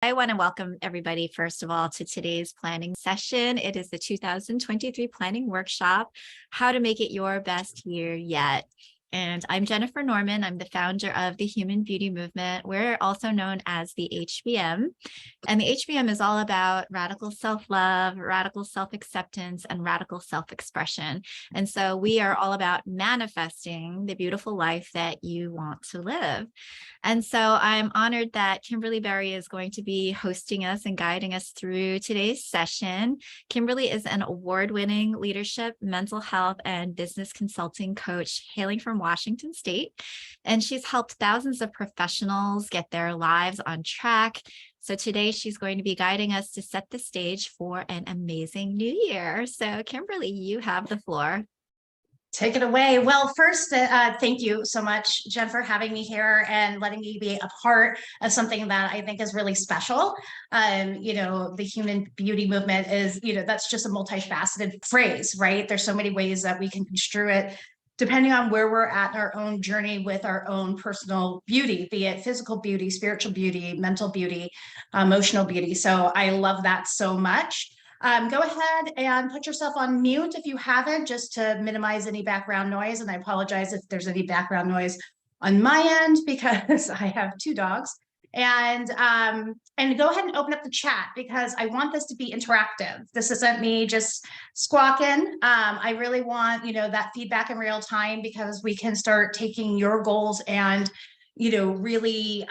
I want to welcome everybody, first of all, to today's planning session. It is the 2023 planning workshop, how to make it your best year yet. And I'm Jennifer Norman. I'm the founder of the Human Beauty Movement. We're also known as the HBM. And the HBM is all about radical self-love, radical self-acceptance, and radical self-expression. And so we are all about manifesting the beautiful life that you want to live. And so I'm honored that Kimberly Berry is going to be hosting us and guiding us through today's session. Kimberly is an award-winning leadership, mental health, and business consulting coach hailing from Washington State. And she's helped thousands of professionals get their lives on track. So today she's going to be guiding us to set the stage for an amazing new year. So Kimberly, you have the floor. Take it away. Well, first, thank you so much, Jen, for having me here and letting me be a part of something that I think is really special. The human beauty movement is, that's just a multifaceted phrase, right? There's so many ways that we can construe it depending on where we're at in our own journey with our own personal beauty, be it physical beauty, spiritual beauty, mental beauty, emotional beauty. So I love that so much. Go ahead and put yourself on mute if you haven't, just to minimize any background noise. And I apologize if there's any background noise on my end because I have two dogs. And go ahead and open up the chat because I want this to be interactive. This isn't me just squawking. I really want, that feedback in real time because we can start taking your goals and really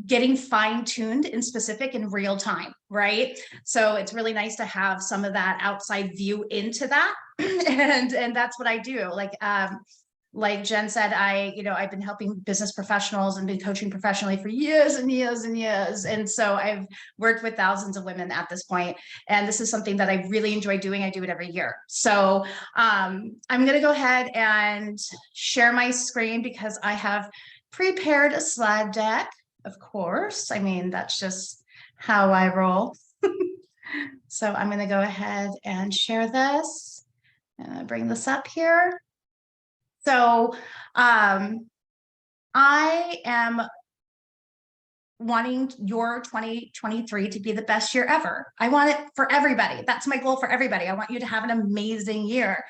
getting fine-tuned and specific in real time, right? So it's really nice to have some of that outside view into that. and that's what I do. Like Jen said, I've been helping business professionals and been coaching professionally for years and years and years. And so I've worked with thousands of women at this point. And this is something that I really enjoy doing. I do it every year. So I'm going to go ahead and share my screen because I have prepared a slide deck, of course. I mean, that's just how I roll. So I'm going to go ahead and share this and bring this up here. So I am wanting your 2023 to be the best year ever. I want it for everybody. That's my goal for everybody. I want you to have an amazing year.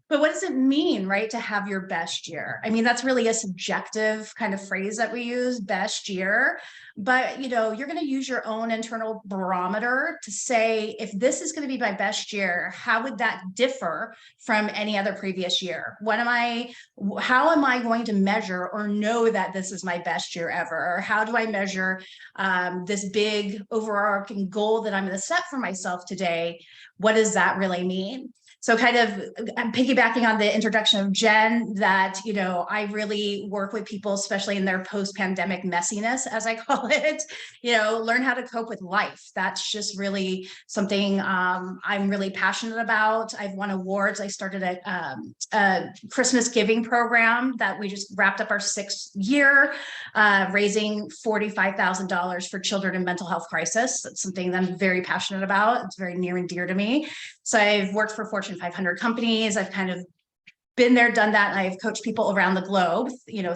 But what does it mean, right, to have your best year? I mean, that's really a subjective kind of phrase that we use, best year. But, you're going to use your own internal barometer to say, if this is going to be my best year, how would that differ from any other previous year? How am I going to measure or know that this is my best year ever? Or how do I measure this big overarching goal that I'm going to set for myself today? What does that really mean? So kind of I'm piggybacking on the introduction of Jen that, I really work with people, especially in their post-pandemic messiness, as I call it, learn how to cope with life. That's just really something I'm really passionate about. I've won awards. I started a Christmas giving program that we just wrapped up our 6th year, raising $45,000 for children in mental health crisis. That's something that I'm very passionate about. It's very near and dear to me. So I've worked for Fortune 500 companies. I've kind of been there, done that. And I've coached people around the globe,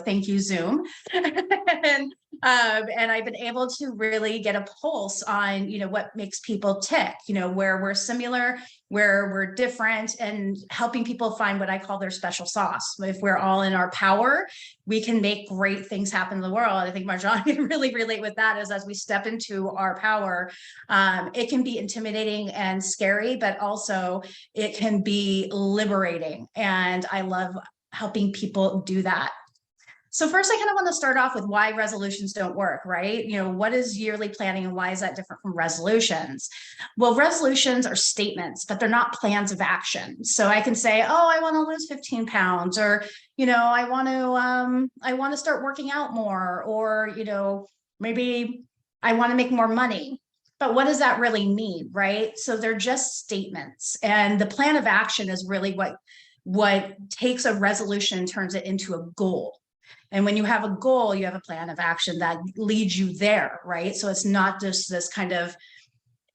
thank you, Zoom. and I've been able to really get a pulse on, what makes people tick, where we're similar, where we're different, and helping people find what I call their special sauce. If we're all in our power, we can make great things happen in the world. I think Marjan can really relate with that as we step into our power, it can be intimidating and scary, but also it can be liberating. And I love helping people do that. So first, I kind of want to start off with why resolutions don't work, right? What is yearly planning and why is that different from resolutions? Well, resolutions are statements, but they're not plans of action. So I can say, oh, I want to lose 15 pounds, or, I want to start working out more, or, maybe I want to make more money. But what does that really mean, right? So they're just statements. And the plan of action is really what takes a resolution and turns it into a goal. And when you have a goal, you have a plan of action that leads you there, right? So it's not just this kind of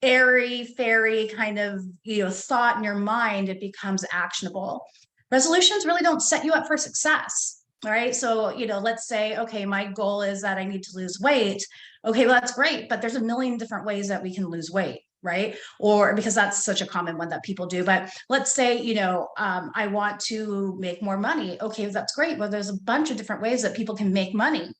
airy fairy kind of, thought in your mind, it becomes actionable. Resolutions really don't set you up for success. All right. So, let's say, okay, my goal is that I need to lose weight. Okay, well, that's great, but there's a million different ways that we can lose weight, right? Or because that's such a common one that people do. But let's say, I want to make more money. Okay, that's great. Well, there's a bunch of different ways that people can make money.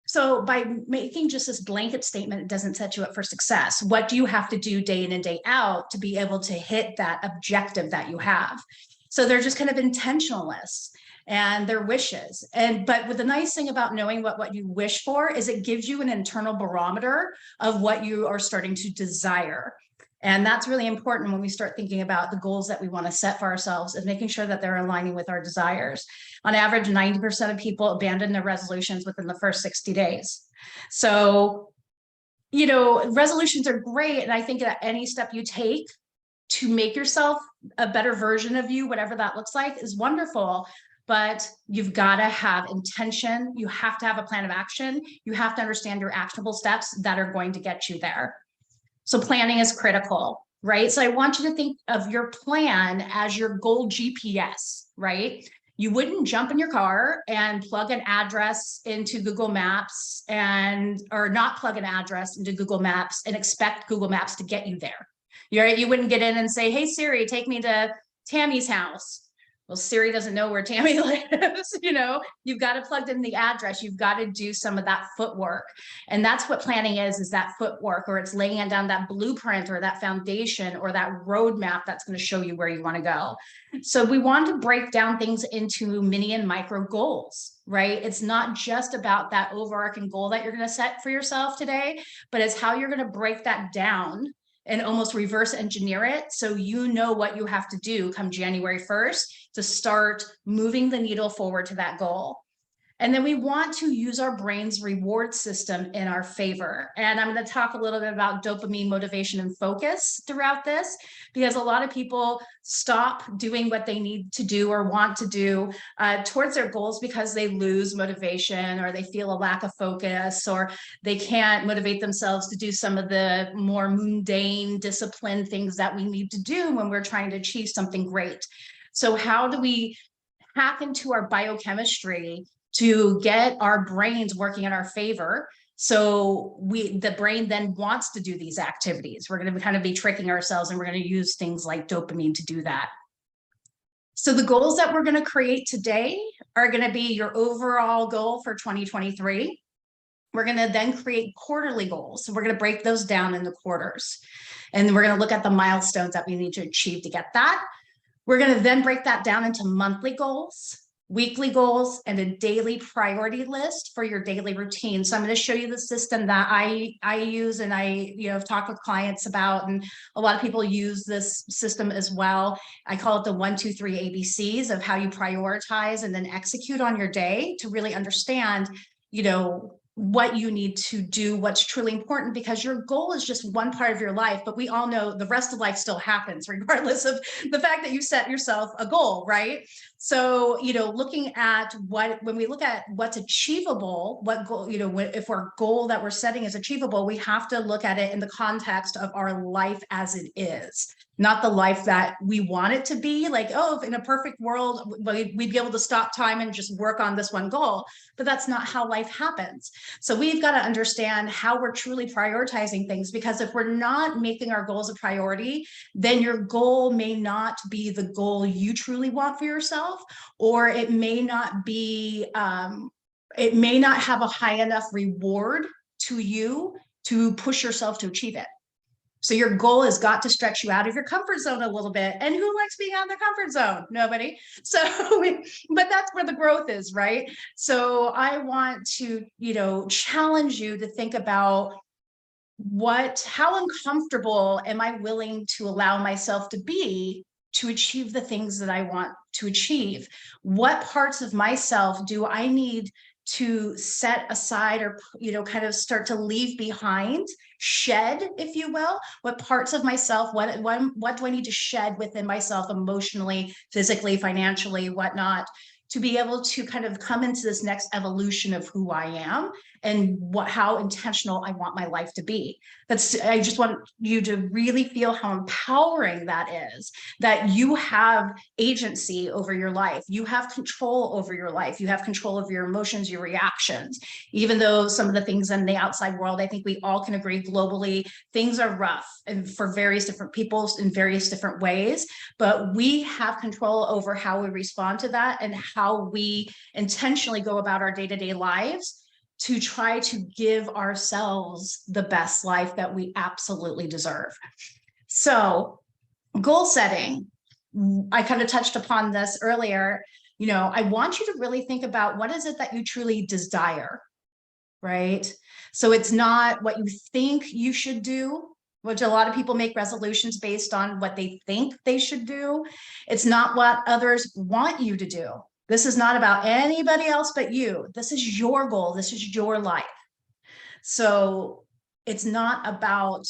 So by making just this blanket statement, it doesn't set you up for success. What do you have to do day in and day out to be able to hit that objective that you have? So they're just kind of intentionalists and their wishes. But with the nice thing about knowing what you wish for is it gives you an internal barometer of what you are starting to desire. And that's really important when we start thinking about the goals that we want to set for ourselves, is making sure that they're aligning with our desires. On average, 90% of people abandon their resolutions within the first 60 days. So, resolutions are great. And I think that any step you take to make yourself a better version of you, whatever that looks like, is wonderful. But you've got to have intention. You have to have a plan of action. You have to understand your actionable steps that are going to get you there. So planning is critical, right? So I want you to think of your plan as your goal GPS, right? You wouldn't jump in your car and plug an address into Google Maps or not plug an address into Google Maps and expect Google Maps to get you there. You wouldn't get in and say, hey, Siri, take me to Tammy's house. Well, Siri doesn't know where Tammy lives. You've got to plug in the address. You've got to do some of that footwork. And that's what planning is that footwork, or it's laying down that blueprint or that foundation or that roadmap that's going to show you where you want to go. So we want to break down things into mini and micro goals, right? It's not just about that overarching goal that you're going to set for yourself today, but it's how you're going to break that down and almost reverse engineer it so you know what you have to do come January 1st to start moving the needle forward to that goal. And then we want to use our brain's reward system in our favor. And I'm going to talk a little bit about dopamine, motivation, and focus throughout this, because a lot of people stop doing what they need to do or want to do towards their goals because they lose motivation, or they feel a lack of focus, or they can't motivate themselves to do some of the more mundane discipline things that we need to do when we're trying to achieve something great. So how do we hack into our biochemistry to get our brains working in our favor? So the brain then wants to do these activities. We're going to kind of be tricking ourselves, and we're going to use things like dopamine to do that. So the goals that we're going to create today are going to be your overall goal for 2023. We're going to then create quarterly goals. So we're going to break those down into quarters. And then we're going to look at the milestones that we need to achieve to get that. We're going to then break that down into monthly goals, weekly goals, and a daily priority list for your daily routine. So I'm going to show you the system that I use, and I have talked with clients about, and a lot of people use this system as well. I call it the 1, 2, 3 ABCs of how you prioritize and then execute on your day to really understand, what you need to do, what's truly important, because your goal is just one part of your life, but we all know the rest of life still happens regardless of the fact that you set yourself a goal, right? So, looking at when we look at what's achievable, what goal, if our goal that we're setting is achievable, we have to look at it in the context of our life as it is, not the life that we want it to be. Like, oh, if in a perfect world, we'd be able to stop time and just work on this one goal, but that's not how life happens. So we've got to understand how we're truly prioritizing things, because if we're not making our goals a priority, then your goal may not be the goal you truly want for yourself, or it may not be, it may not have a high enough reward to you to push yourself to achieve it. So your goal has got to stretch you out of your comfort zone a little bit. And who likes being out of their comfort zone? Nobody. So, but that's where the growth is, right? So I want to, challenge you to think about how uncomfortable am I willing to allow myself to be to achieve the things that I want to achieve? What parts of myself do I need to set aside, or kind of start to leave behind, shed, if you will? What parts of myself, what do I need to shed within myself, emotionally, physically, financially, whatnot, to be able to kind of come into this next evolution of who I am and how intentional I want my life to be. I just want you to really feel how empowering that is, that you have agency over your life. You have control over your life. You have control over your emotions, your reactions. Even though some of the things in the outside world, I think we all can agree globally, things are rough and for various different people in various different ways, but we have control over how we respond to that and how we intentionally go about our day-to-day lives to try to give ourselves the best life that we absolutely deserve. So goal setting, I kind of touched upon this earlier. I want you to really think about what is it that you truly desire, right? So it's not what you think you should do, which a lot of people make resolutions based on what they think they should do. It's not what others want you to do. This is not about anybody else but you. This is your goal. This is your life. So it's not about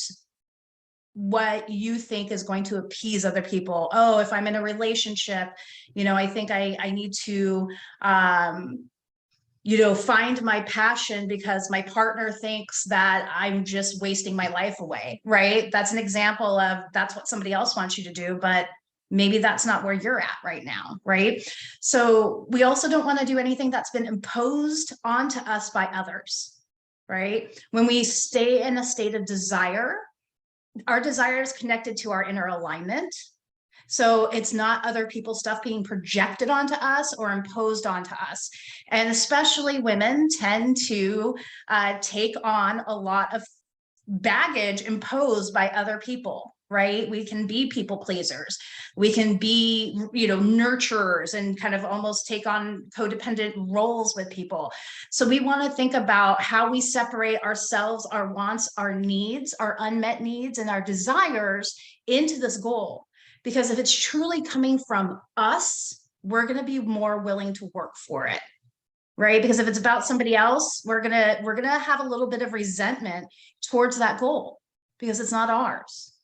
what you think is going to appease other people. Oh, if I'm in a relationship, I think I need to, find my passion because my partner thinks that I'm just wasting my life away, right? That's an example of that's what somebody else wants you to do, but maybe that's not where you're at right now, right? So we also don't want to do anything that's been imposed onto us by others, right? When we stay in a state of desire, our desire is connected to our inner alignment. So it's not other people's stuff being projected onto us or imposed onto us. And especially women tend to take on a lot of baggage imposed by other people, right? We can be people pleasers. We can be, nurturers and kind of almost take on codependent roles with people. So we want to think about how we separate ourselves, our wants, our needs, our unmet needs, and our desires into this goal. Because if it's truly coming from us, we're going to be more willing to work for it, right? Because if it's about somebody else, we're gonna have a little bit of resentment towards that goal because it's not ours.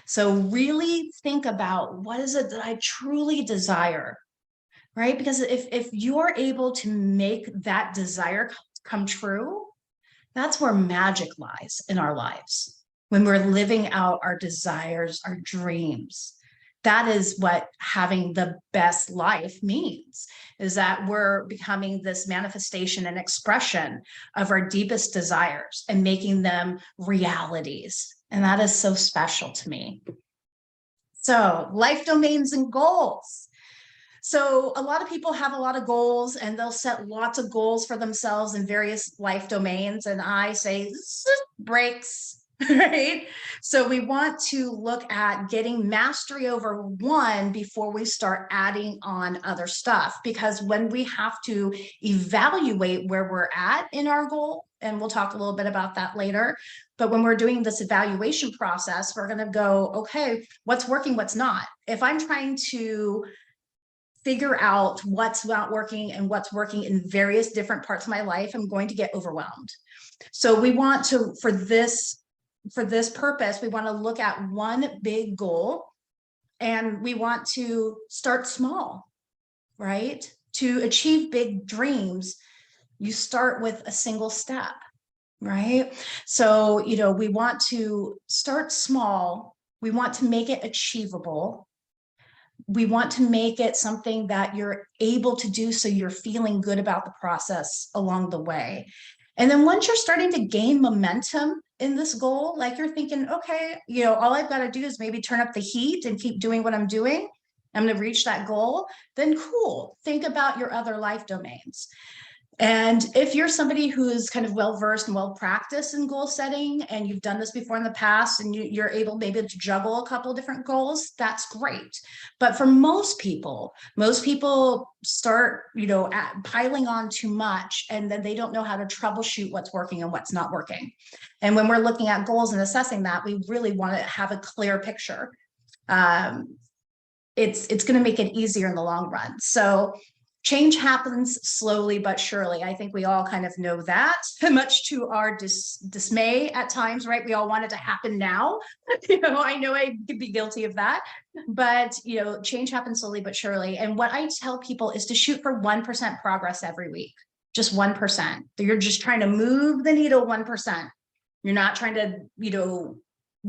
So really think about, what is it that I truly desire, right? Because if you're able to make that desire come true, that's where magic lies in our lives. When we're living out our desires, our dreams. That is what having the best life means, is that we're becoming this manifestation and expression of our deepest desires and making them realities. And that is so special to me. So life domains and goals. So a lot of people have a lot of goals and they'll set lots of goals for themselves in various life domains. And I say, breaks. Right? So we want to look at getting mastery over one before we start adding on other stuff. Because when we have to evaluate where we're at in our goal, and we'll talk a little bit about that later, but when we're doing this evaluation process, we're going to go, okay, what's working, what's not? If I'm trying to figure out what's not working and what's working in various different parts of my life, I'm going to get overwhelmed. So we want to, for this purpose, we want to look at one big goal and we want to start small, right? To achieve big dreams, you start with a single step, right? So, we want to start small. We want to make it achievable. We want to make it something that you're able to do so you're feeling good about the process along the way. And then once you're starting to gain momentum in this goal, like you're thinking, okay, all I've got to do is maybe turn up the heat and keep doing what I'm doing. I'm going to reach that goal. Then cool. Think about your other life domains. And if you're somebody who is kind of well-versed and well-practiced in goal setting, and you've done this before in the past, and you're able maybe to juggle a couple of different goals, that's great. But for most people start, piling on too much, and then they don't know how to troubleshoot what's working and what's not working. And when we're looking at goals and assessing that, we really want to have a clear picture. It's going to make it easier in the long run. So change happens slowly but surely. I think we all kind of know that, much to our dismay at times, right? We all want it to happen now. I know I could be guilty of that, but change happens slowly but surely. And what I tell people is to shoot for 1% progress every week. just 1%. You're just trying to move the needle 1%. You're not trying to,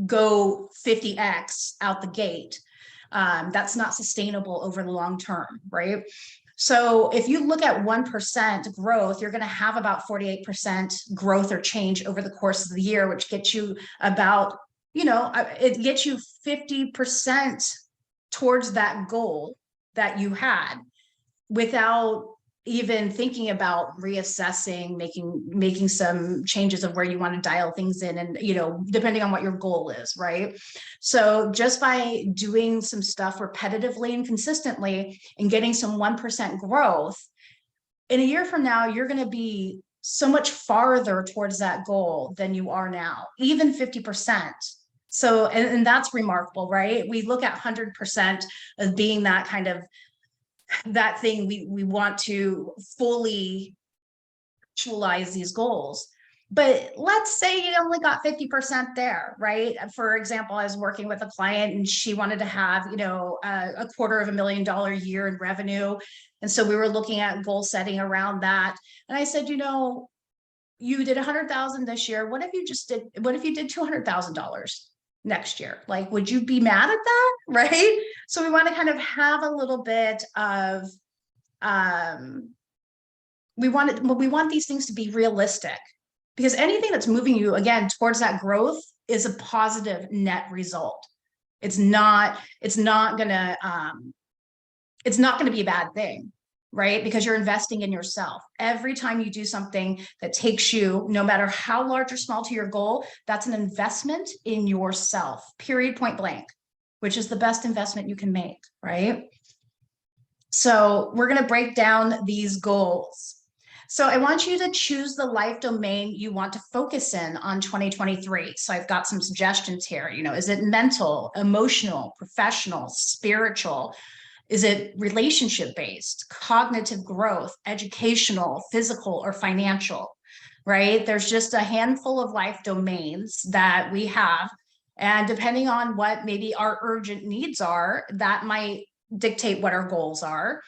go 50x out the gate. That's not sustainable over the long term, right? So if you look at 1% growth, you're going to have about 48% growth or change over the course of the year, which gets you about, it gets you 50% towards that goal that you had without even thinking about reassessing, making some changes of where you want to dial things in, and depending on what your goal is, right? So just by doing some stuff repetitively and consistently and getting some 1% growth, in a year from now, you're going to be so much farther towards that goal than you are now, even 50%. So, and that's remarkable, right? We look at 100% as being that kind of that thing we want to fully actualize these goals. But let's say you only got 50% there, right? For example, I was working with a client and she wanted to have, a $250,000 year in revenue. And so we were looking at goal setting around that. And I said, you did 100,000 this year. What if you did $200,000 next year? Like, would you be mad at that? Right? So we want to kind of have a little bit of, we want these things to be realistic, because anything that's moving you again towards that growth is a positive net result. It's not gonna be a bad thing, right? Because you're investing in yourself. Every time you do something that takes you, no matter how large or small, to your goal, that's an investment in yourself, period, point blank, which is the best investment you can make, right? So we're going to break down these goals. So I want you to choose the life domain you want to focus in on 2023. So I've got some suggestions here. Is it mental, emotional, professional, spiritual? Is it relationship-based, cognitive growth, educational, physical, or financial, right? There's just a handful of life domains that we have. And depending on what maybe our urgent needs are, that might dictate what our goals are.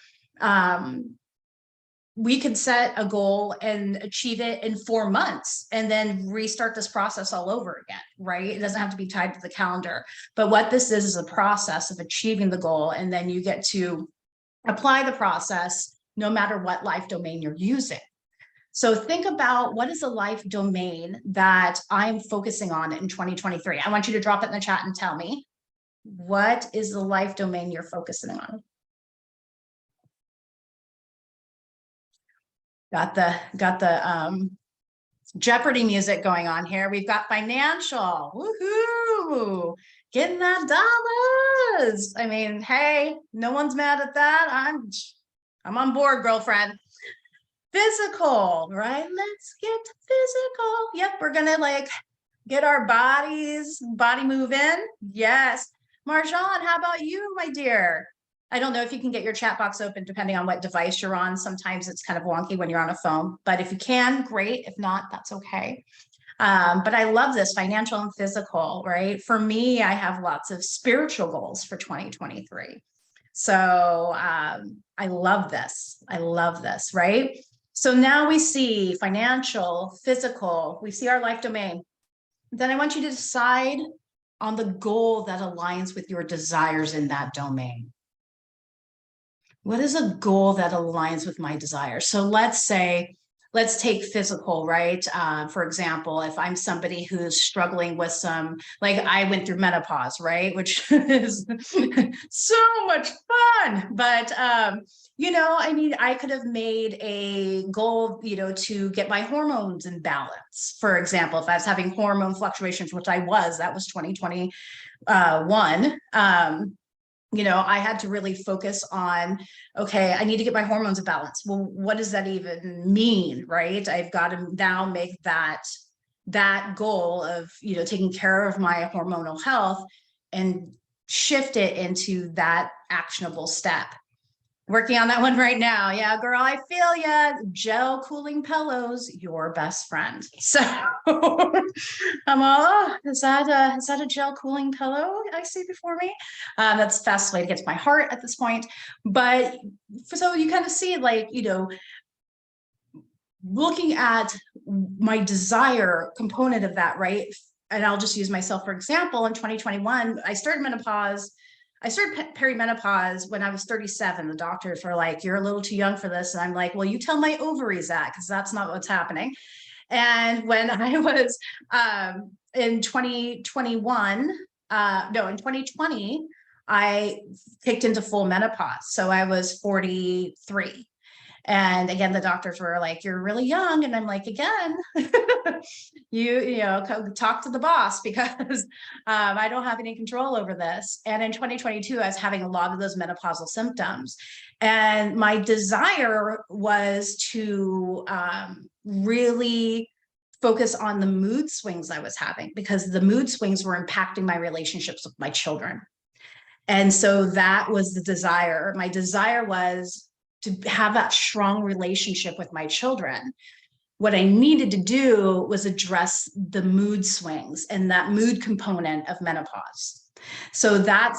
We could set a goal and achieve it in 4 months and then restart this process all over again, right? It doesn't have to be tied to the calendar. But what this is a process of achieving the goal, and then you get to apply the process no matter what life domain you're using. So think about, what is the life domain that I'm focusing on in 2023? I want you to drop it in the chat and tell me, what is the life domain you're focusing on? Got the Jeopardy music going on here. We've got financial, woohoo, getting that dollars. I mean, hey, no one's mad at that. I'm on board, girlfriend. Physical, right? Let's get physical. Yep, we're gonna get our body moving. Yes. Marjan, how about you, my dear? I don't know if you can get your chat box open depending on what device you're on. Sometimes it's kind of wonky when you're on a phone, but if you can, great. If not, that's okay. But I love this financial and physical, right? For me, I have lots of spiritual goals for 2023. So I love this. I love this, right? So now we see financial, physical, we see our life domain. Then I want you to decide on the goal that aligns with your desires in that domain. What is a goal that aligns with my desires? So let's take physical, right? For example, if I'm somebody who's struggling with some, like I went through menopause, right? Which is so much fun. But, I could have made a goal, to get my hormones in balance. For example, if I was having hormone fluctuations, which that was 2021. I had to really focus on, okay, I need to get my hormones in balance. Well, what does that even mean, right? I've got to now make that goal of, taking care of my hormonal health and shift it into that actionable step. Working on that one right now. Yeah, girl, I feel ya. Gel cooling pillows, your best friend. So I'm all, oh, is that a gel cooling pillow I see before me? That's the fastest way to get to my heart at this point. But so you kind of see, looking at my desire component of that, right? And I'll just use myself for example. In 2021, I started menopause. I started perimenopause when I was 37. The doctors were like, "You're a little too young for this." And I'm like, "Well, you tell my ovaries that, because that's not what's happening." And when I was in 2021, no, in 2020, I kicked into full menopause. So I was 43. And again, the doctors were like, "You're really young." And I'm like, again, you know, talk to the boss, because I don't have any control over this. And in 2022, I was having a lot of those menopausal symptoms. And my desire was to really focus on the mood swings I was having, because the mood swings were impacting my relationships with my children. And so that was the desire. My desire was to have that strong relationship with my children. What I needed to do was address the mood swings and that mood component of menopause. So that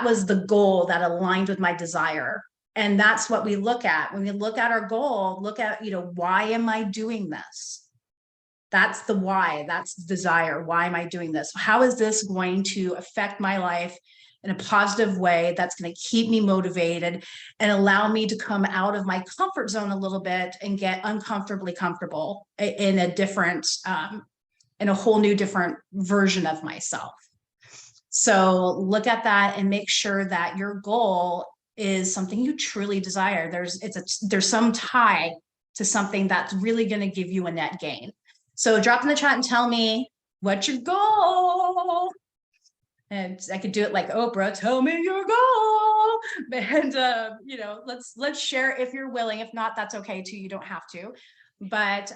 was the goal that aligned with my desire. And that's what we look at when we look at our goal. Look at, why am I doing this? That's the why. That's the desire. Why am I doing this? How is this going to affect my life in a positive way that's going to keep me motivated and allow me to come out of my comfort zone a little bit and get uncomfortably comfortable in a different, in a whole new different version of myself. So look at that and make sure that your goal is something you truly desire. There's some tie to something that's really going to give you a net gain. So drop in the chat and tell me what's your goal. And I could do it like Oprah, "Tell me your goal." And let's share if you're willing. If not, that's okay too. You don't have to. But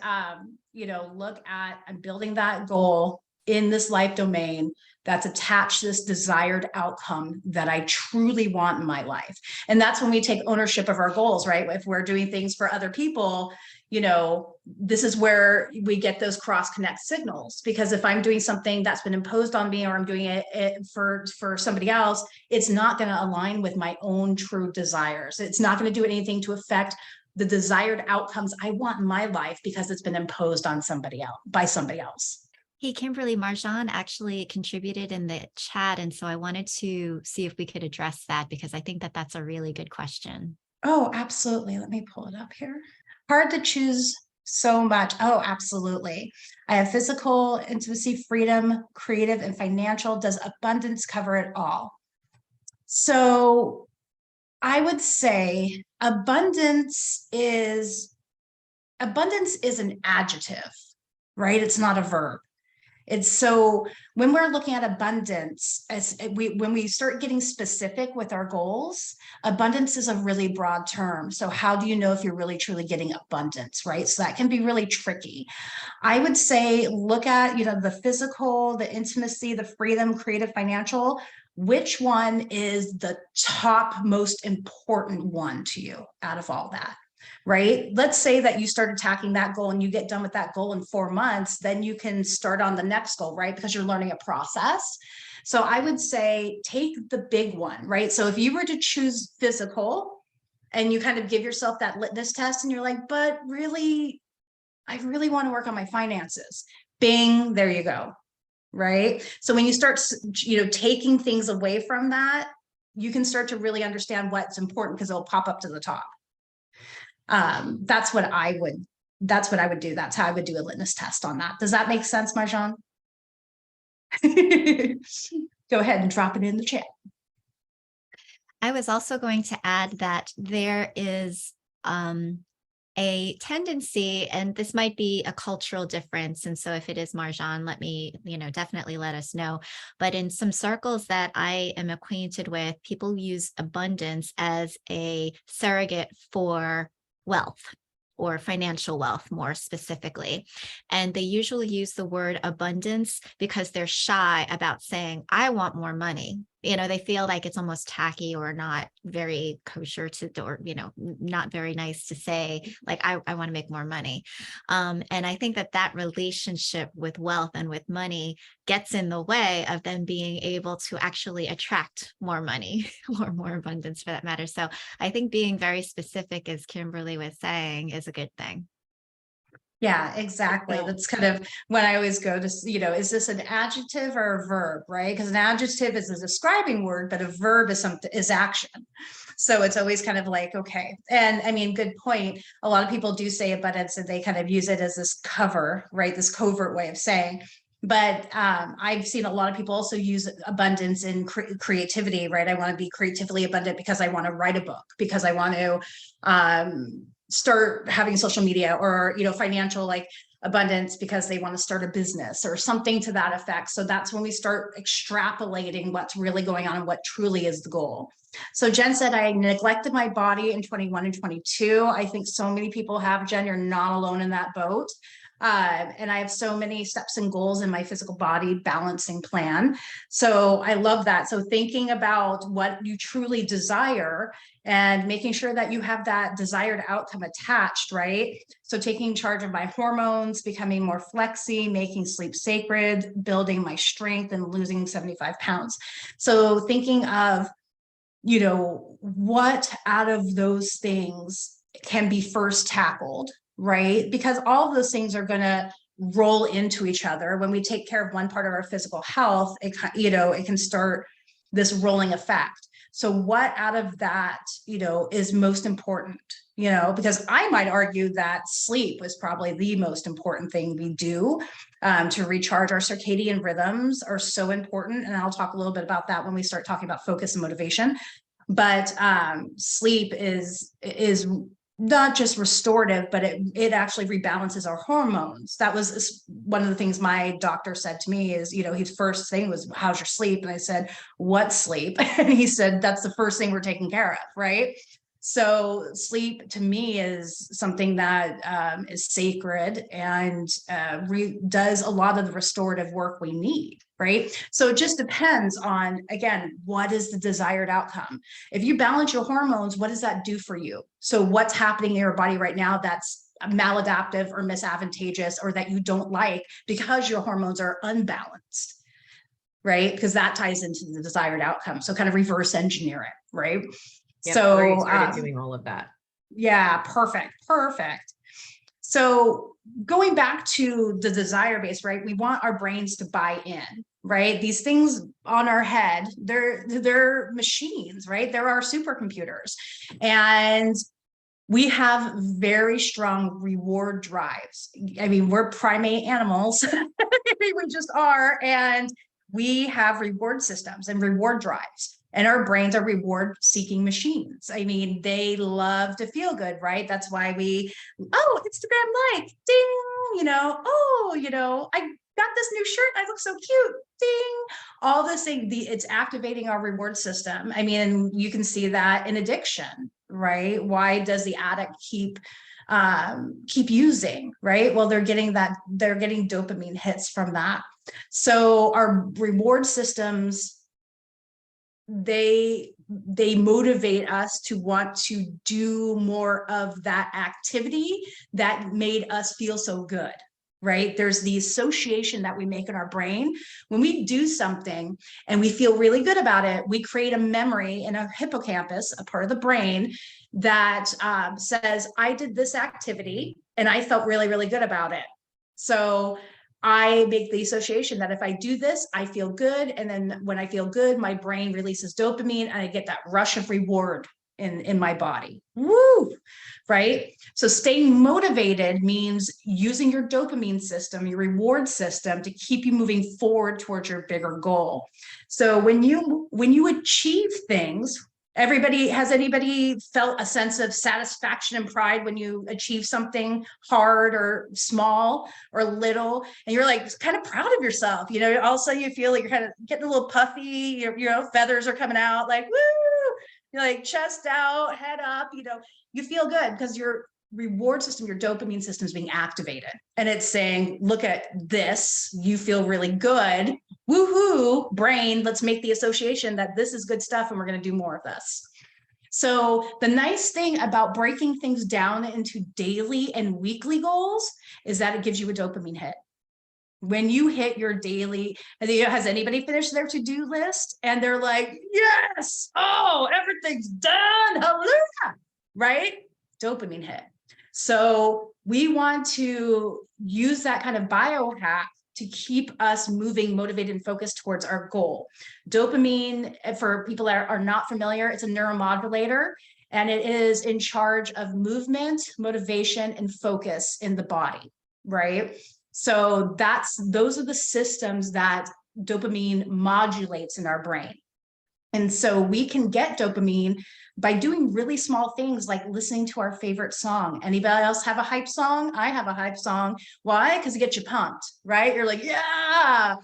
look at, I'm building that goal in this life domain that's attached to this desired outcome that I truly want in my life. And that's when we take ownership of our goals, right? If we're doing things for other people, this is where we get those cross connect signals. Because if I'm doing something that's been imposed on me, or I'm doing it for somebody else, it's not going to align with my own true desires. It's not going to do anything to affect the desired outcomes I want in my life, because it's been imposed on somebody else, by somebody else. Hey, Kimberly, Marjan actually contributed in the chat. And so I wanted to see if we could address that, because I think that that's a really good question. Oh, absolutely. Let me pull it up here. Hard to choose so much. Oh, absolutely. I have physical, intimacy, freedom, creative, and financial. Does abundance cover it all? So I would say abundance is an adjective, right? It's not a verb. It's so when we're looking at abundance, when we start getting specific with our goals, abundance is a really broad term. So how do you know if you're really truly getting abundance, right? So that can be really tricky. I would say look at, the physical, the intimacy, the freedom, creative, financial. Which one is the top most important one to you out of all that? Right? Let's say that you start attacking that goal and you get done with that goal in 4 months, then you can start on the next goal, right? Because you're learning a process. So I would say take the big one, right? So if you were to choose physical and you kind of give yourself that litmus test and you're like, but really, I really want to work on my finances. Bing, there you go. Right? So when you start, taking things away from that, you can start to really understand what's important, because it'll pop up to the top. That's what I would do. That's how I would do a litmus test on that. Does that make sense, Marjan? Go ahead and drop it in the chat. I was also going to add that there is a tendency, and this might be a cultural difference. And so if it is, Marjan, let me, definitely let us know. But in some circles that I am acquainted with, people use abundance as a surrogate for wealth, or financial wealth more specifically. And they usually use the word abundance because they're shy about saying, I want more money. They feel like it's almost tacky or not very kosher or, not very nice to say, like, I want to make more money. And I think that relationship with wealth and with money gets in the way of them being able to actually attract more money or more abundance, for that matter. So I think being very specific, as Kimberly was saying, is a good thing. Yeah, exactly. So That's kind of when I always go to, is this an adjective or a verb, right? Because an adjective is a describing word, but a verb is something, is action. So it's always kind of like, okay. And I mean, good point. A lot of people do say abundance and they kind of use it as this cover, right? This covert way of saying. But I've seen a lot of people also use abundance in creativity, right? I want to be creatively abundant because I want to write a book, because I want to start having social media, or financial like abundance because they want to start a business or something to that effect. So that's when we start extrapolating what's really going on and what truly is the goal. So Jen said, I neglected my body in 21 and 22. I think so many people have. Jen, you're not alone in that boat. And I have so many steps and goals in my physical body balancing plan. So I love that. So thinking about what you truly desire and making sure that you have that desired outcome attached, right? So taking charge of my hormones, becoming more flexy, making sleep sacred, building my strength, and losing 75 pounds. So thinking of, what out of those things can be first tackled, right? Because all of those things are going to roll into each other. When we take care of one part of our physical health, it can start this rolling effect. So what out of that, is most important, because I might argue that sleep is probably the most important thing we do to recharge. Our circadian rhythms are so important. And I'll talk a little bit about that when we start talking about focus and motivation. But sleep is not just restorative, but it actually rebalances our hormones. That was one of the things my doctor said to me is, his first thing was, how's your sleep? And I said, what sleep? And he said, that's the first thing we're taking care of, right? So sleep to me is something that is sacred and does a lot of the restorative work we need, right? So it just depends on, again, what is the desired outcome? If you balance your hormones, what does that do for you? So what's happening in your body right now that's maladaptive or misadvantageous, or that you don't like because your hormones are unbalanced, right? Because that ties into the desired outcome. So kind of reverse engineer it, right? Yep, So already started doing all of that. Yeah, perfect. So going back to the desire base, right? We want our brains to buy in, right? These things on our head, they're machines, right? They're our supercomputers. And we have very strong reward drives. I mean, we're primate animals. We just are. And we have reward systems and reward drives. And our brains are reward seeking machines. I mean, they love to feel good, right? That's why Instagram like, ding, I got this new shirt. I look so cute, ding. All this thing, it's activating our reward system. I mean, you can see that in addiction, right? Why does the addict keep using, right? Well, they're getting dopamine hits from that. So our reward systems, they motivate us to want to do more of that activity that made us feel so good, right? There's the association that we make in our brain. When we do something and we feel really good about it, we create a memory in our hippocampus, a part of the brain that says, I did this activity and I felt really, really good about it. So I make the association that if I do this, I feel good. And then when I feel good, my brain releases dopamine and I get that rush of reward in my body. Woo! Right? So staying motivated means using your dopamine system, your reward system, to keep you moving forward towards your bigger goal. So when you achieve things, has anybody felt a sense of satisfaction and pride when you achieve something hard or small or little, and you're like kind of proud of yourself? All of a sudden you feel like you're kind of getting a little puffy, your feathers are coming out, like, woo, you're like chest out, head up, you feel good because your reward system, your dopamine system is being activated. And it's saying, look at this, you feel really good. Woohoo, brain, let's make the association that this is good stuff and we're going to do more of this. So the nice thing about breaking things down into daily and weekly goals is that it gives you a dopamine hit. When you hit your daily, has anybody finished their to-do list and they're like, yes, oh, everything's done, hallelujah, right? Dopamine hit. So we want to use that kind of biohack to keep us moving, motivated, and focused towards our goal. Dopamine, for people that are not familiar, it's a neuromodulator, and it is in charge of movement, motivation, and focus in the body, right? So those are the systems that dopamine modulates in our brain. And so we can get dopamine by doing really small things like listening to our favorite song. Anybody else have a hype song? I have a hype song. Why? Because it gets you pumped, right? You're like, yeah,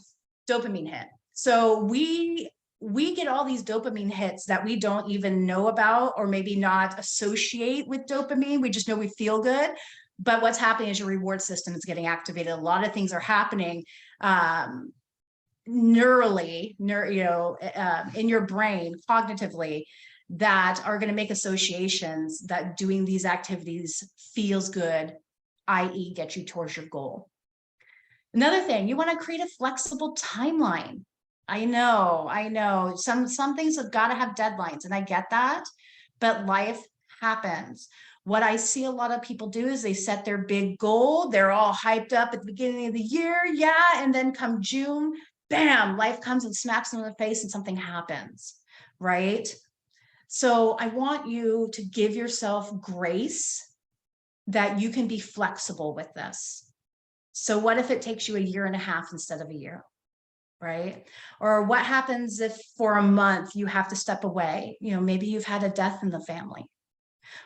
dopamine hit. So we get all these dopamine hits that we don't even know about, or maybe not associate with dopamine. We just know we feel good. But what's happening is your reward system is getting activated. A lot of things are happening neurally, in your brain, cognitively, that are going to make associations that doing these activities feels good, i.e. get you towards your goal. Another thing, you want to create a flexible timeline. I know. Some things have got to have deadlines, and I get that, but life happens. What I see a lot of people do is they set their big goal. They're all hyped up at the beginning of the year. Yeah. And then come June, bam, life comes and smacks them in the face and something happens, right? So I want you to give yourself grace that you can be flexible with this. So what if it takes you a year and a half instead of a year, right? Or what happens if for a month you have to step away? Maybe you've had a death in the family,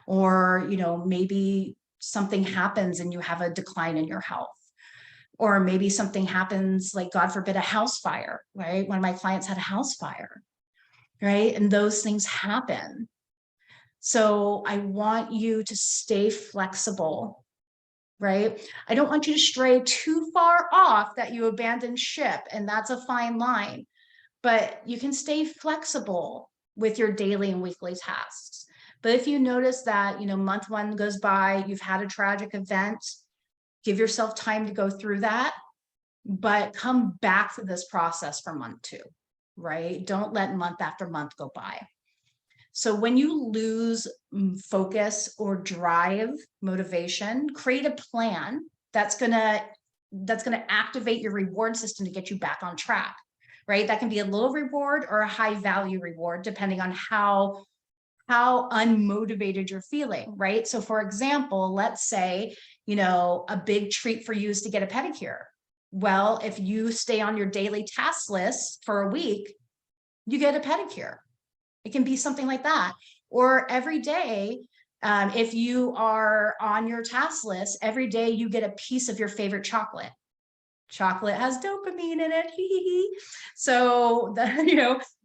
or, maybe something happens and you have a decline in your health. Or maybe something happens, like God forbid, a house fire, right? One of my clients had a house fire, right? And those things happen. So I want you to stay flexible, right? I don't want you to stray too far off that you abandon ship, and that's a fine line. But you can stay flexible with your daily and weekly tasks. But if you notice that, month one goes by, you've had a tragic event, give yourself time to go through that, but come back to this process for month two, right? Don't let month after month go by. So when you lose focus or drive, motivation, create a plan that's gonna activate your reward system to get you back on track, right? That can be a low reward or a high value reward, depending on how unmotivated you're feeling, right? So for example, let's say, a big treat for you is to get a pedicure. Well, if you stay on your daily task list for a week, you get a pedicure. It can be something like that. Or every day, if you are on your task list, every day you get a piece of your favorite chocolate. Chocolate has dopamine in it. So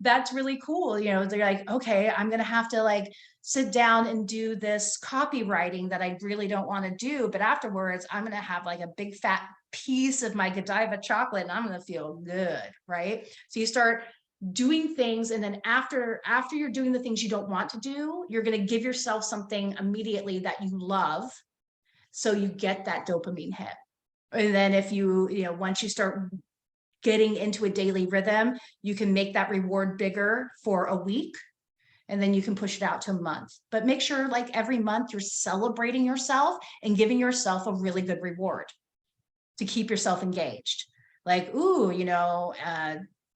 that's really cool. They're like, okay, I'm going to have to sit down and do this copywriting that I really don't want to do. But afterwards, I'm going to have a big fat piece of my Godiva chocolate and I'm going to feel good. Right. So you start doing things. And then after you're doing the things you don't want to do, you're going to give yourself something immediately that you love. So you get that dopamine hit. And then if once you start getting into a daily rhythm, you can make that reward bigger for a week, and then you can push it out to a month. But make sure every month you're celebrating yourself and giving yourself a really good reward to keep yourself engaged. Ooh,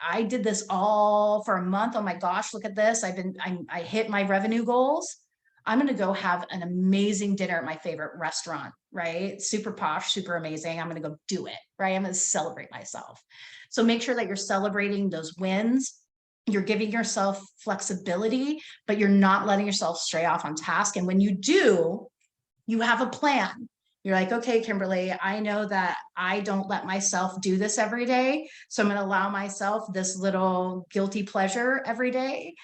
I did this all for a month. Oh my gosh, look at this. I hit my revenue goals. I'm going to go have an amazing dinner at my favorite restaurant, right? Super posh, super amazing. I'm going to go do it, right? I'm going to celebrate myself. So make sure that you're celebrating those wins. You're giving yourself flexibility, but you're not letting yourself stray off on task. And when you do, you have a plan. You're like, okay, Kimberly, I know that I don't let myself do this every day. So I'm going to allow myself this little guilty pleasure every day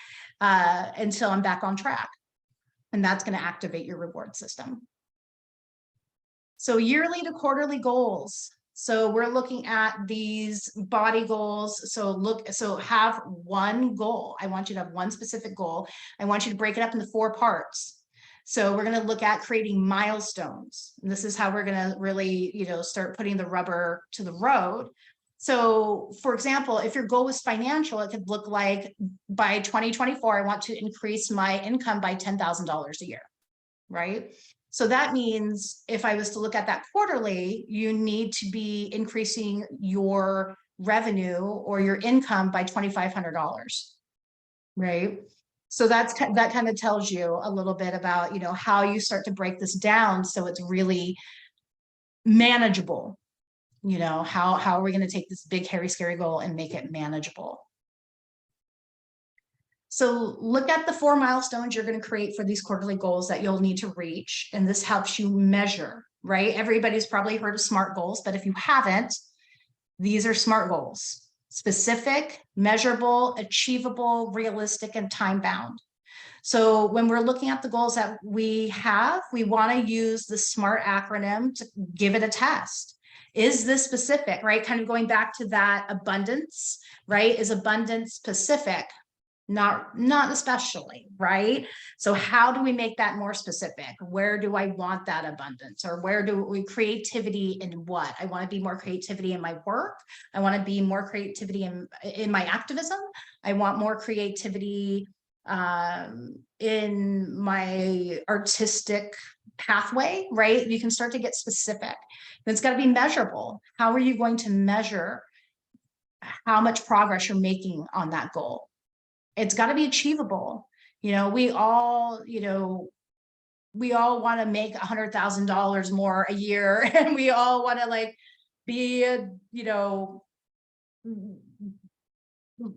until I'm back on track. And that's going to activate your reward system. So yearly to quarterly goals. So we're looking at these body goals. So have one goal. I want you to have one specific goal. I want you to break it up into 4 parts. So we're going to look at creating milestones. And this is how we're going to really, start putting the rubber to the road. So for example, if your goal was financial, it could look like by 2024, I want to increase my income by $10,000 a year, right? So that means if I was to look at that quarterly, you need to be increasing your revenue or your income by $2,500, right? So that kind of tells you a little bit about, you know, how you start to break this down so it's really manageable. You know, how are we going to take this big, hairy, scary goal and make it manageable? So look at the 4 milestones you're going to create for these quarterly goals that you'll need to reach. And this helps you measure, right? Everybody's probably heard of SMART goals, but if you haven't, these are SMART goals: specific, measurable, achievable, realistic, and time bound. So when we're looking at the goals that we have, we want to use the SMART acronym to give it a test. Is this specific, right? Kind of going back to that abundance, right? Is abundance specific? Not especially, right? So how do we make that more specific? Where do I want that abundance? Or where do we creativity in what? I want to be more creativity in my work. I want to be more creativity in my activism. I want more creativity in my artistic pathway, right? You can start to get specific. It's got to be measurable. How are you going to measure how much progress you're making on that goal? It's got to be achievable. You know, we all want to make $100,000 more a year, and we all want to like be, you know,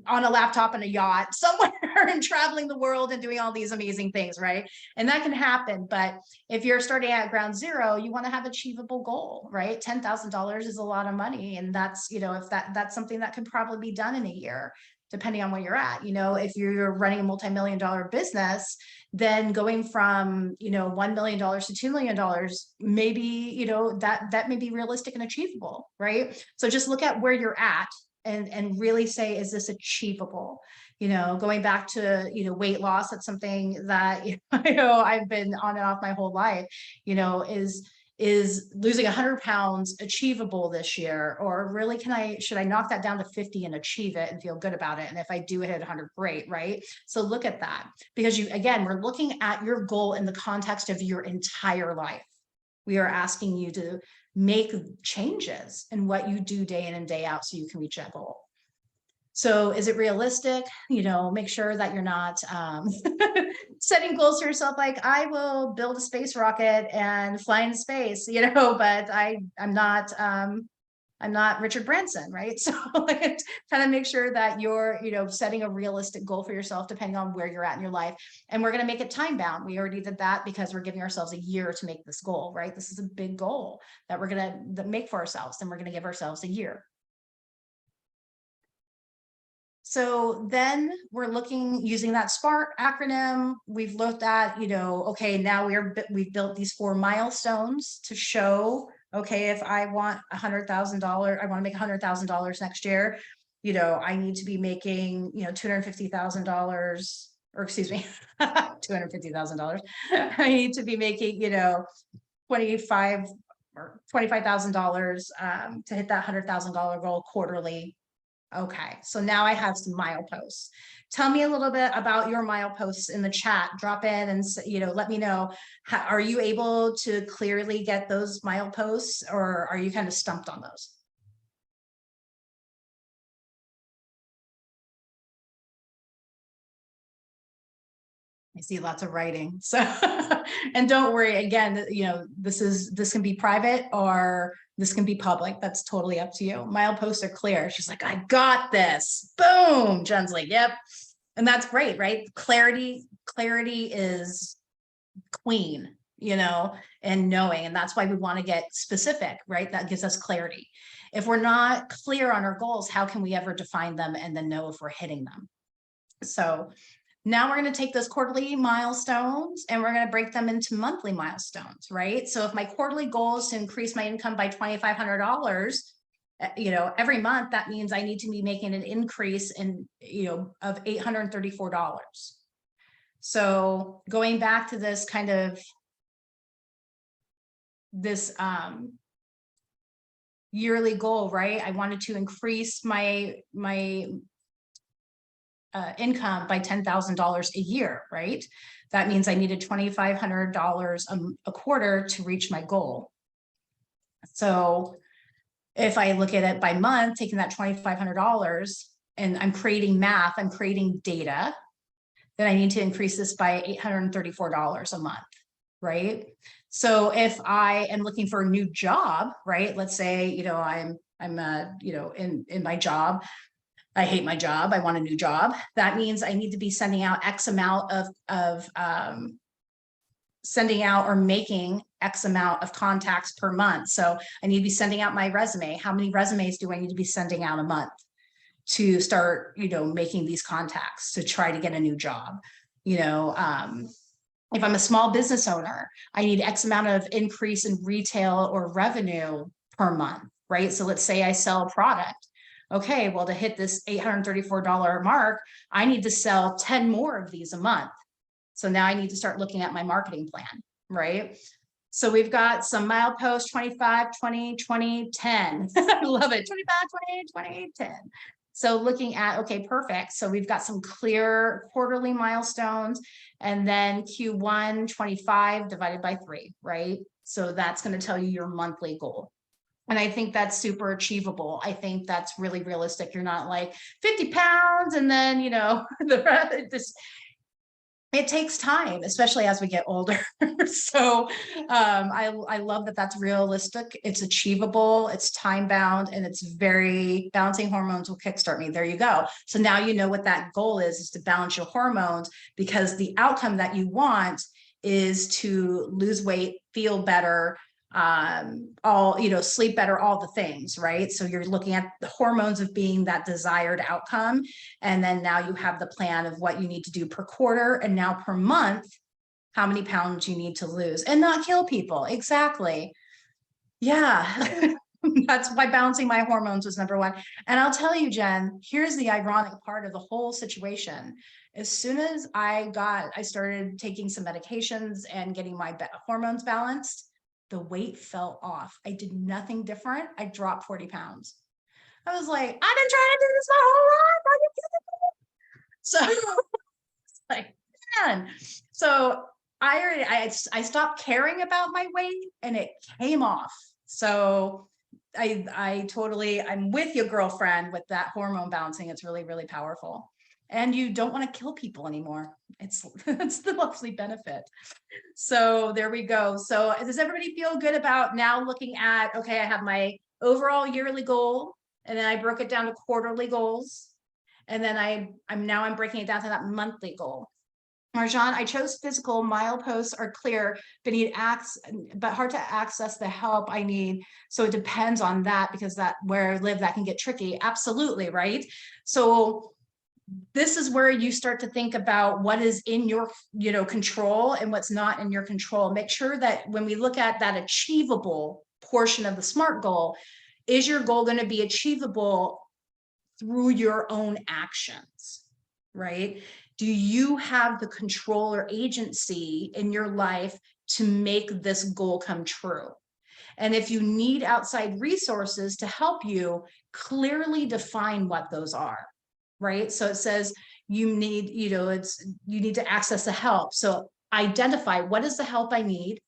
on a laptop and a yacht somewhere and traveling the world and doing all these amazing things, right? And that can happen. But if you're starting at ground zero, you want to have achievable goal, right? $10,000 is a lot of money. And that's, you know, if that's something that could probably be done in a year, depending on where you're at. You know, if you're running a multi-million-dollar business, then going from, you know, $1 million to $2 million, maybe, you know, that may be realistic and achievable, right? So just look at where you're at and really say, is this achievable? You know, going back to, you know, weight loss, that's something that, you know, I've been on and off my whole life, you know, is losing 100 pounds achievable this year? Or really, should I knock that down to 50 and achieve it and feel good about it? And if I do it at 100, great, right? So look at that, because again, we're looking at your goal in the context of your entire life. We are asking you to make changes in what you do day in and day out so you can reach that goal. So is it realistic? You know, make sure that you're not setting goals for yourself like, I will build a space rocket and fly into space, you know, but I'm not Richard Branson, right? So like, kind of make sure that you're, you know, setting a realistic goal for yourself, depending on where you're at in your life. And we're going to make it time bound. We already did that because we're giving ourselves a year to make this goal, right? This is a big goal that we're going to make for ourselves, and we're going to give ourselves a year. So then we're looking using that SMART acronym. We've looked at, you know, okay, now we've built these 4 milestones to show, okay, if I want $100,000, I want to make $100,000 next year, you know, I need to be making, you know, $250,000, or excuse me, $250,000. I need to be making, you know, $25,000 to hit that $100,000 goal quarterly. Okay, so now I have some mileposts. Tell me a little bit about your mileposts in the chat. Drop in and, you know, let me know. Are you able to clearly get those mileposts, or are you kind of stumped on those? I see lots of writing. So, and don't worry, again, you know, this can be private or this can be public. That's totally up to you. Mileposts are clear. She's like, I got this. Boom. Jen's like, yep. And that's great, right? Clarity is queen, you know, and knowing. And that's why we want to get specific, right? That gives us clarity. If we're not clear on our goals, how can we ever define them and then know if we're hitting them? So now we're going to take those quarterly milestones and we're going to break them into monthly milestones, right? So if my quarterly goal is to increase my income by $2,500, you know, every month, that means I need to be making an increase in, you know, of $834. So going back to this kind of this yearly goal, right? I wanted to increase my income by $10,000 a year, right? That means I needed $2,500 a quarter to reach my goal. So if I look at it by month, taking that $2,500 and I'm creating math, I'm creating data, then I need to increase this by $834 a month, right? So if I am looking for a new job, right? Let's say, you know, I'm you know, in my job, I hate my job, I want a new job. That means I need to be sending out X amount of sending out or making X amount of contacts per month. So I need to be sending out my resume. How many resumes do I need to be sending out a month to start, you know, making these contacts to try to get a new job? You know, if I'm a small business owner, I need X amount of increase in retail or revenue per month, right? So let's say I sell a product. Okay, well, to hit this $834 mark, I need to sell 10 more of these a month. So now I need to start looking at my marketing plan, right? So we've got some mileposts, 25, 20, 20, 10. I love it. 25, 20, 20, 10. So looking at, okay, perfect. So we've got some clear quarterly milestones, and then Q1 25 divided by 3, right? So that's going to tell you your monthly goal. And I think that's super achievable. I think that's really realistic. You're not like 50 pounds and then, you know, the rest, it takes time, especially as we get older. So I love that that's realistic. It's achievable, it's time bound, and it's very balancing hormones will kickstart me. There you go. So now you know what that goal is to balance your hormones, because the outcome that you want is to lose weight, feel better, all, you know, sleep better, all the things, right? So you're looking at the hormones of being that desired outcome. And then now you have the plan of what you need to do per quarter, and now per month, how many pounds you need to lose and not kill people. Exactly. Yeah. That's why balancing my hormones was number one. And I'll tell you, Jen, here's the ironic part of the whole situation. As soon as I started taking some medications and getting my hormones balanced, the weight fell off. I did nothing different. I dropped 40 pounds. I was like, I've been trying to do this my whole life. Are you kidding me? So like, man. So I stopped caring about my weight and it came off. So I'm with you, girlfriend, with that hormone balancing. It's really, really powerful. And you don't want to kill people anymore. It's the lovely benefit. So there we go. So does everybody feel good about now looking at, okay, I have my overall yearly goal, and then I broke it down to quarterly goals. And then I'm breaking it down to that monthly goal. Marjan, I chose physical. Mileposts are clear, but hard to access the help I need. So it depends on that, because that where I live, that can get tricky. Absolutely, right? So this is where you start to think about what is in your, you know, control and what's not in your control. Make sure that when we look at that achievable portion of the SMART goal, is your goal going to be achievable through your own actions, right? Do you have the control or agency in your life to make this goal come true? And if you need outside resources to help you, clearly define what those are, right? So it says you need, you know, you need to access the help. So identify what is the help I need,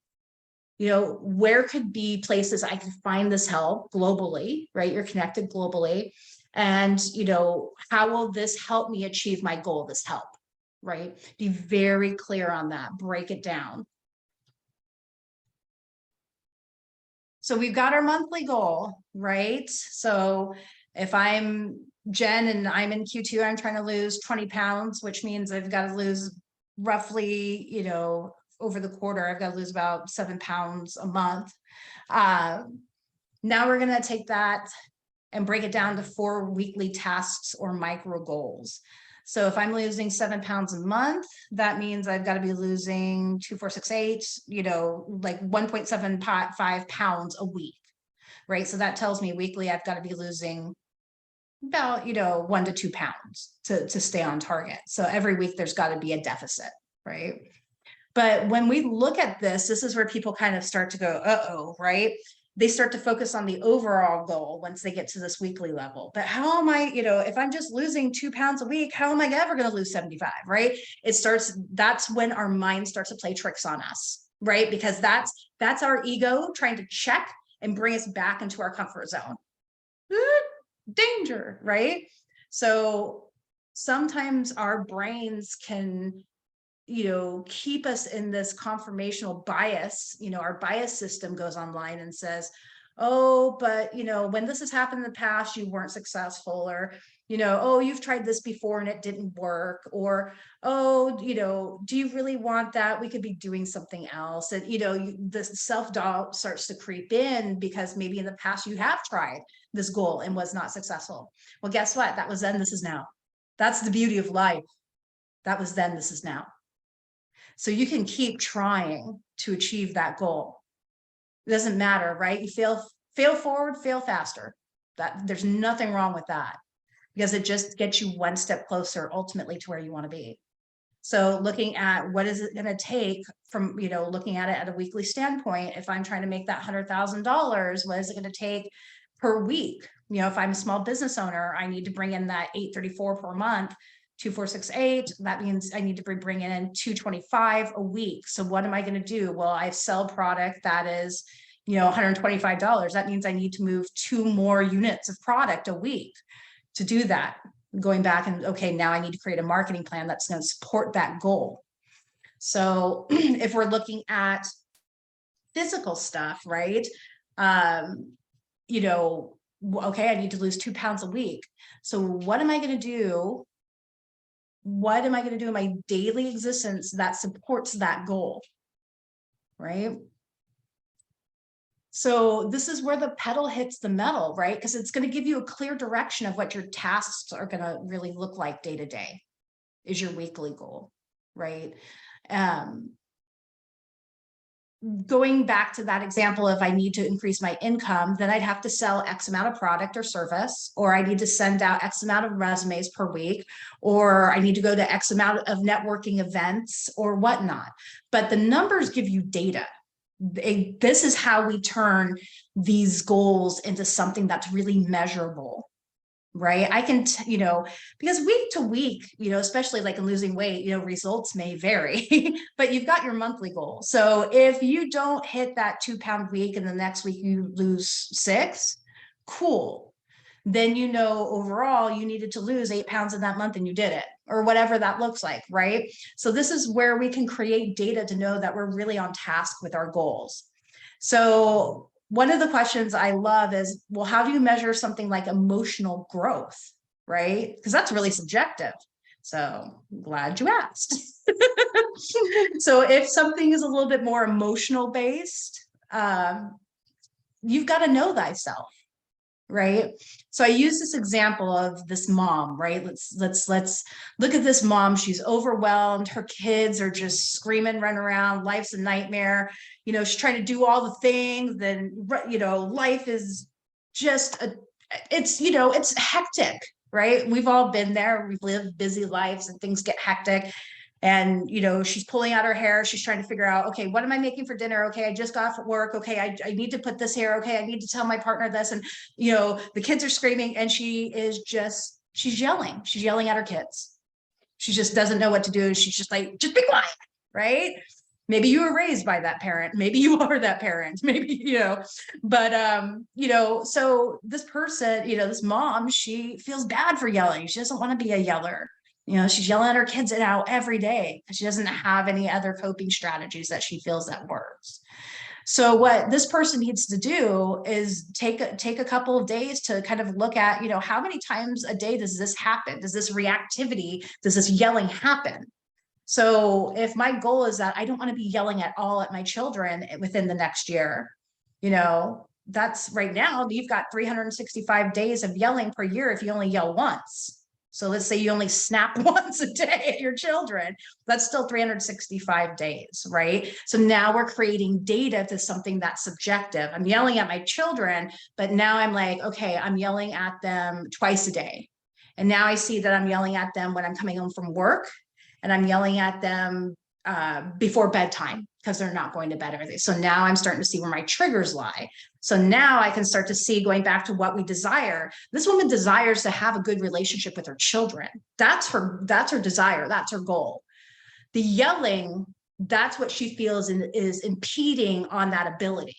you know, where could be places I can find this help globally, right? You're connected globally. And, you know, how will this help me achieve my goal, this help, right? Be very clear on that, break it down. So we've got our monthly goal, right? So if I'm Jen and I'm in Q2, I'm trying to lose 20 pounds, which means I've got to lose roughly, you know, over the quarter, I've got to lose about 7 pounds a month. Now we're going to take that and break it down to 4 weekly tasks or micro goals. So if I'm losing 7 pounds a month, that means I've got to be losing 2, 4, 6, 8, you know, like 1.75 pounds a week, right? So that tells me weekly, I've got to be losing about, you know, 1 to 2 pounds to stay on target. So every week there's got to be a deficit, right? But when we look at this is where people kind of start to go, uh-oh, right? they start to focus on the overall goal once they get to this weekly level. But how am I, if I'm just losing 2 pounds a week, how am I ever going to lose 75, right? That's when our mind starts to play tricks on us, right? Because that's our ego trying to check and bring us back into our comfort zone. Danger, right? So sometimes our brains can keep us in this confirmational bias. Our bias system goes online and says, oh, but when this has happened in the past, you weren't successful, or oh, you've tried this before and it didn't work, or oh, do you really want that? We could be doing something else. And the self-doubt starts to creep in because maybe in the past you have tried this goal and was not successful. Well, guess what? That was then, this is now. That's the beauty of life. That was then, this is now. So you can keep trying to achieve that goal. It doesn't matter, right? You fail forward, fail faster. There's nothing wrong with that, because it just gets you one step closer ultimately to where you want to be. So looking at what is it going to take from, looking at it at a weekly standpoint, if I'm trying to make that $100,000, what is it going to take per week? If I'm a small business owner, I need to bring in that $834 per month. 2468, that means I need to bring in 225 a week. So what am I going to do? Well, I sell product that is, $125. That means I need to move 2 more units of product a week to do that. Going back and, okay, now I need to create a marketing plan that's going to support that goal. So if we're looking at physical stuff, right? Okay, I need to lose 2 pounds a week. So what am I going to do? What am I going to do in my daily existence that supports that goal, right? So this is where the pedal hits the metal, right? Because it's going to give you a clear direction of what your tasks are going to really look like day to day, is your weekly goal, right? Going back to that example, if I need to increase my income, then I'd have to sell X amount of product or service, or I need to send out X amount of resumes per week, or I need to go to X amount of networking events or whatnot. But the numbers give you data. This is how we turn these goals into something that's really measurable. Right. I can, because week to week, especially like in losing weight, results may vary, but you've got your monthly goal. So if you don't hit that 2 pound week and the next week you lose 6, cool. Then, overall you needed to lose 8 pounds in that month and you did it, or whatever that looks like. Right. So this is where we can create data to know that we're really on task with our goals. So one of the questions I love is, well, how do you measure something like emotional growth, right? Because that's really subjective. So I'm glad you asked. So if something is a little bit more emotional based, you've got to know thyself, right? So I use this example of this mom, right? Let's look at this mom. She's overwhelmed. Her kids are just screaming, running around. Life's a nightmare. She's trying to do all the things. Then, life is just it's hectic, right? We've all been there. We've lived busy lives and things get hectic. And, she's pulling out her hair. She's trying to figure out, okay, what am I making for dinner? Okay, I just got off at work. Okay, I need to put this here. Okay, I need to tell my partner this. And, the kids are screaming and she's yelling. She's yelling at her kids. She just doesn't know what to do. She's just like, just be quiet, right? Maybe you were raised by that parent. Maybe you are that parent. Maybe, but, so this person, this mom, she feels bad for yelling. She doesn't want to be a yeller. She's yelling at her kids now every day because she doesn't have any other coping strategies that she feels that works. So what this person needs to do is take a couple of days to kind of look at, how many times a day does this happen? Does this reactivity, does this yelling happen? So if my goal is that I don't want to be yelling at all at my children within the next year, that's right now, you've got 365 days of yelling per year if you only yell once. So let's say you only snap once a day at your children, that's still 365 days, right? So now we're creating data to something that's subjective. I'm yelling at my children, but now I'm like, okay, I'm yelling at them twice a day. And now I see that I'm yelling at them when I'm coming home from work, and I'm yelling at them before bedtime because they're not going to bed every day. So now I'm starting to see where my triggers lie. So now I can start to see, going back to what we desire, this woman desires to have a good relationship with her children. That's her desire. That's her goal. The yelling, that's what she feels is impeding on that ability.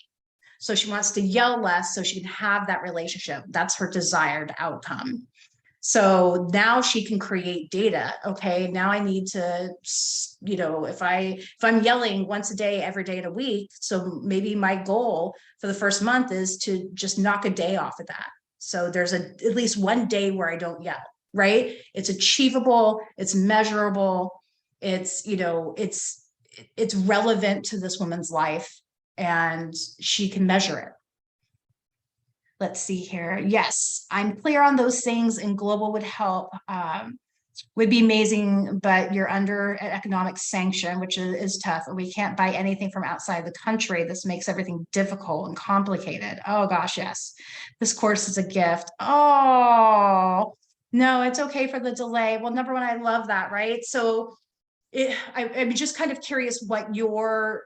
So she wants to yell less so she can have that relationship. That's her desired outcome. So now she can create data. Okay, now I need to, if I'm yelling once a day, every day of the week, so maybe my goal for the first month is to just knock a day off of that. So there's at least one day where I don't yell, right? It's achievable, it's measurable, it's relevant to this woman's life, and she can measure it. Let's see here. Yes, I'm clear on those things, and global would help. Would be amazing, but you're under an economic sanction, which is tough. And we can't buy anything from outside the country. This makes everything difficult and complicated. Oh gosh, yes. This course is a gift. Oh, no, it's okay for the delay. Well, number one, I love that, right? So I'm just kind of curious what your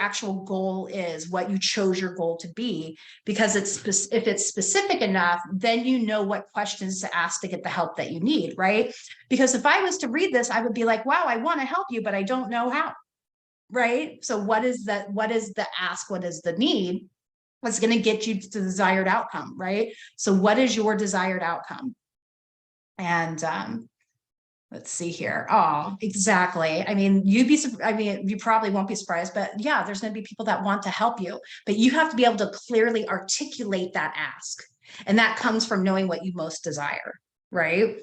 actual goal is, what you chose your goal to be, because if it's specific enough, then you know what questions to ask to get the help that you need, right? Because if I was to read this, I would be like, wow, I want to help you, but I don't know how, right? So what is the ask? What is the need? What's going to get you to the desired outcome, right? So what is your desired outcome? And let's see here. Oh, exactly. I mean, you probably won't be surprised, but yeah, there's going to be people that want to help you, but you have to be able to clearly articulate that ask. And that comes from knowing what you most desire, right?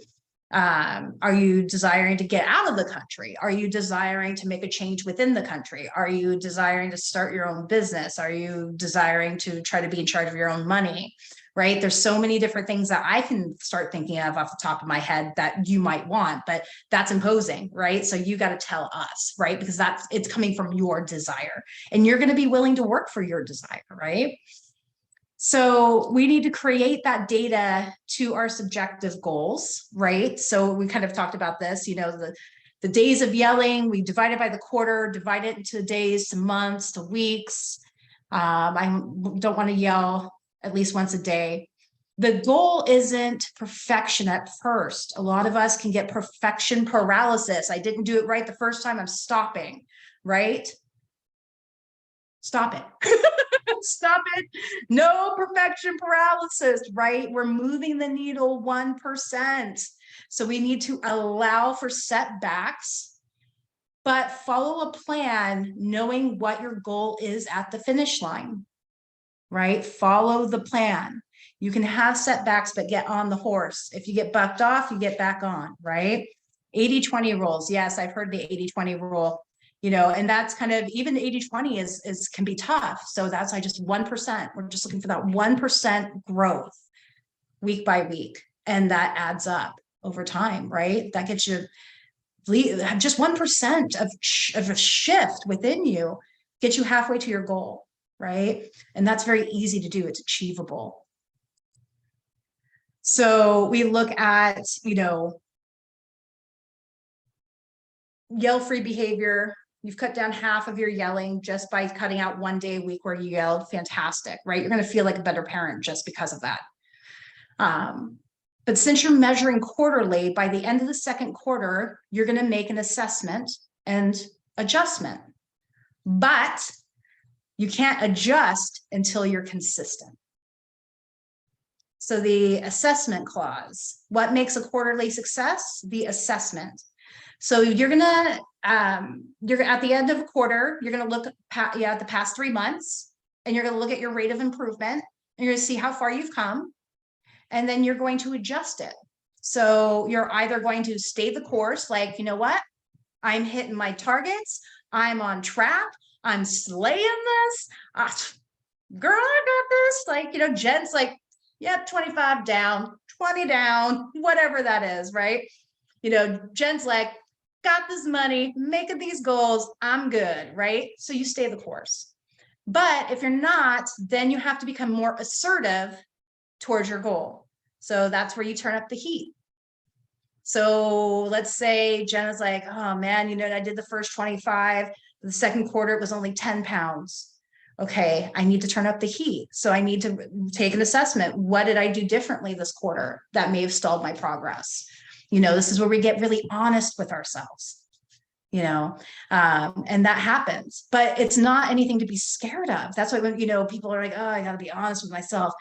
Are you desiring to get out of the country? Are you desiring to make a change within the country? Are you desiring to start your own business? Are you desiring to try to be in charge of your own money? Right? There's so many different things that I can start thinking of off the top of my head that you might want, but that's imposing, right? So you got to tell us, right? Because it's coming from your desire, and you're going to be willing to work for your desire, right? So we need to create that data to our subjective goals, right? So we kind of talked about this, the days of yelling, we divide it by the quarter, divide it into days, to months, to weeks. I don't want to yell at least once a day. The goal isn't perfection at first. A lot of us can get perfection paralysis. I didn't do it right the first time, I'm stopping, right? Stop it. Stop it. No perfection paralysis, right? We're moving the needle 1%. So we need to allow for setbacks, but follow a plan, knowing what your goal is at the finish line, right? Follow the plan. You can have setbacks, but get on the horse. If you get bucked off, you get back on, right? 80-20 rules. Yes, I've heard the 80-20 rule. And that's kind of, even 80-20 can be tough. So that's just 1%. We're just looking for that 1% growth week by week. And that adds up over time, right? That gets you just 1% of a shift within you, gets you halfway to your goal, right? And that's very easy to do. It's achievable. So we look at, yell-free behavior. You've cut down half of your yelling just by cutting out one day a week where you yelled. Fantastic, right? You're going to feel like a better parent just because of that. But since you're measuring quarterly, by the end of the second quarter, you're going to make an assessment and adjustment. But you can't adjust until you're consistent. So the assessment clause, what makes a quarterly success? The assessment. So you're at the end of a quarter, you're going to look at the past 3 months, and you're going to look at your rate of improvement, and you're going to see how far you've come, and then you're going to adjust it. So you're either going to stay the course, like, you know what, I'm hitting my targets, I'm on track, I'm slaying this, girl, I got this. Like, Jen's like, yep, 25 down, 20 down, whatever that is, right? Jen's like, got this money, making these goals, I'm good, right? So you stay the course. But if you're not, then you have to become more assertive towards your goal. So that's where you turn up the heat. So let's say Jenna's like, oh man, I did the first 25, the second quarter, it was only 10 pounds. Okay, I need to turn up the heat. So I need to take an assessment. What did I do differently this quarter that may have stalled my progress? This is where we get really honest with ourselves, and that happens, but it's not anything to be scared of. That's why when, people are like, oh, I got to be honest with myself.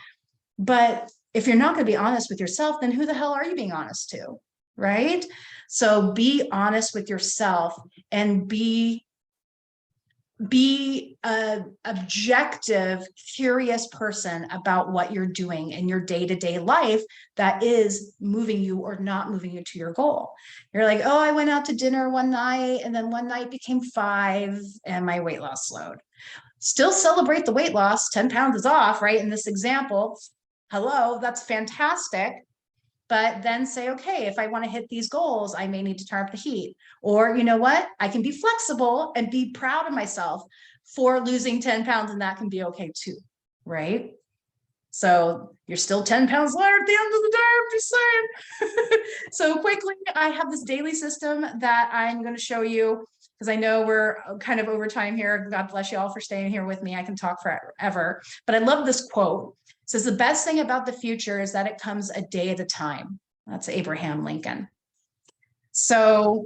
But if you're not going to be honest with yourself, then who the hell are you being honest to? Right? So be honest with yourself and be a objective, curious person about what you're doing in your day-to-day life that is moving you or not moving you to your goal. You're like, oh, I went out to dinner one night and then one night became 5 and my weight loss slowed. Still celebrate the weight loss. 10 pounds is off, right? In this example, hello, that's fantastic. But then say, okay, if I want to hit these goals, I may need to turn up the heat. Or you know what? I can be flexible and be proud of myself for losing 10 pounds, and that can be okay too, right? So you're still 10 pounds lighter at the end of the day, I'm just saying. So quickly, I have this daily system that I'm going to show you because I know we're kind of over time here. God bless you all for staying here with me. I can talk forever, but I love this quote. It says, the best thing about the future is that it comes a day at a time. That's Abraham Lincoln. So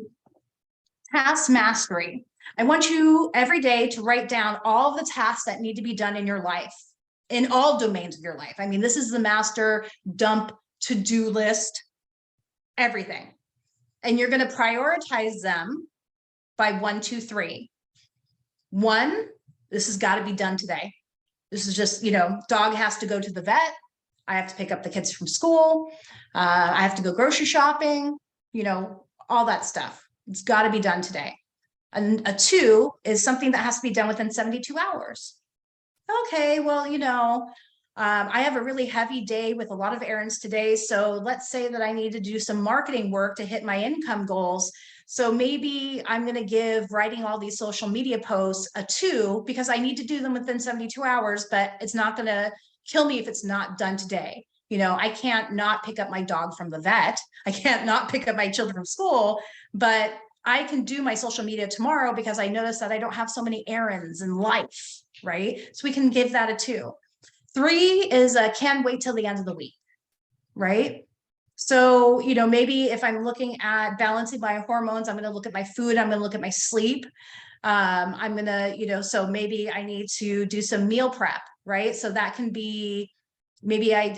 task mastery. I want you every day to write down all of the tasks that need to be done in your life, in all domains of your life. I mean, this is the master dump to-do list, everything. And you're going to prioritize them by 1, 2, 3. 1, this has got to be done today. This is just, dog has to go to the vet. I have to pick up the kids from school. I have to go grocery shopping, all that stuff. It's got to be done today. And a 2 is something that has to be done within 72 hours. Okay, well, I have a really heavy day with a lot of errands today. So let's say that I need to do some marketing work to hit my income goals. So maybe I'm going to give writing all these social media posts a 2 because I need to do them within 72 hours, but it's not going to kill me if it's not done today. I can't not pick up my dog from the vet. I can't not pick up my children from school, but I can do my social media tomorrow because I notice that I don't have so many errands in life, right? So we can give that a 2. 3 is can wait till the end of the week, right? So, maybe if I'm looking at balancing my hormones, I'm going to look at my food. I'm going to look at my sleep. I'm going to, so maybe I need to do some meal prep, right? So that can be, maybe I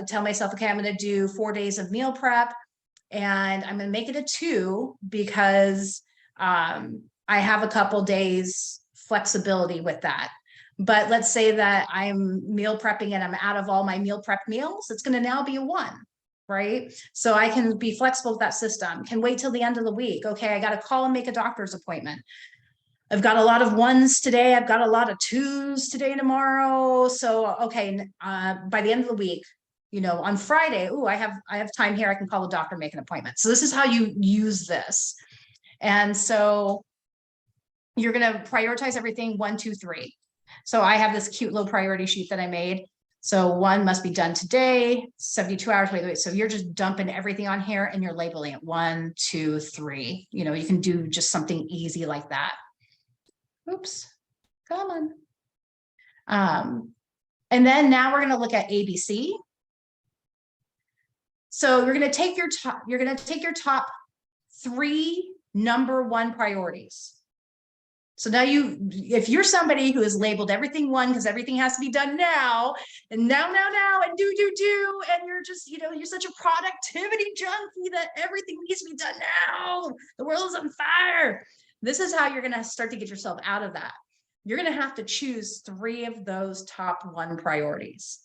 tell myself, okay, I'm going to do 4 days of meal prep and I'm going to make it a 2 because I have a couple days flexibility with that. But let's say that I'm meal prepping and I'm out of all my meal prep meals, it's going to now be a 1, right? So I can be flexible with that system. Can wait till the end of the week. Okay, I got to call and make a doctor's appointment. I've got a lot of 1s today. I've got a lot of 2s today, tomorrow. So, okay, by the end of the week, on Friday, I have time here. I can call the doctor, make an appointment. So this is how you use this. And so you're going to prioritize everything 1, 2, 3. So I have this cute little priority sheet that I made. So 1 must be done today, 72 hours. Wait. So you're just dumping everything on here and you're labeling it 1, 2, 3. You can do just something easy like that. Oops, come on. And then now we're going to look at ABC. So you're going to take your top 3 number 1 priorities. So now if you're somebody who has labeled everything 1 because everything has to be done now, and now, and do, and you're just, you're such a productivity junkie that everything needs to be done now. The world is on fire. This is how you're going to start to get yourself out of that. You're going to have to choose 3 of those top 1 priorities.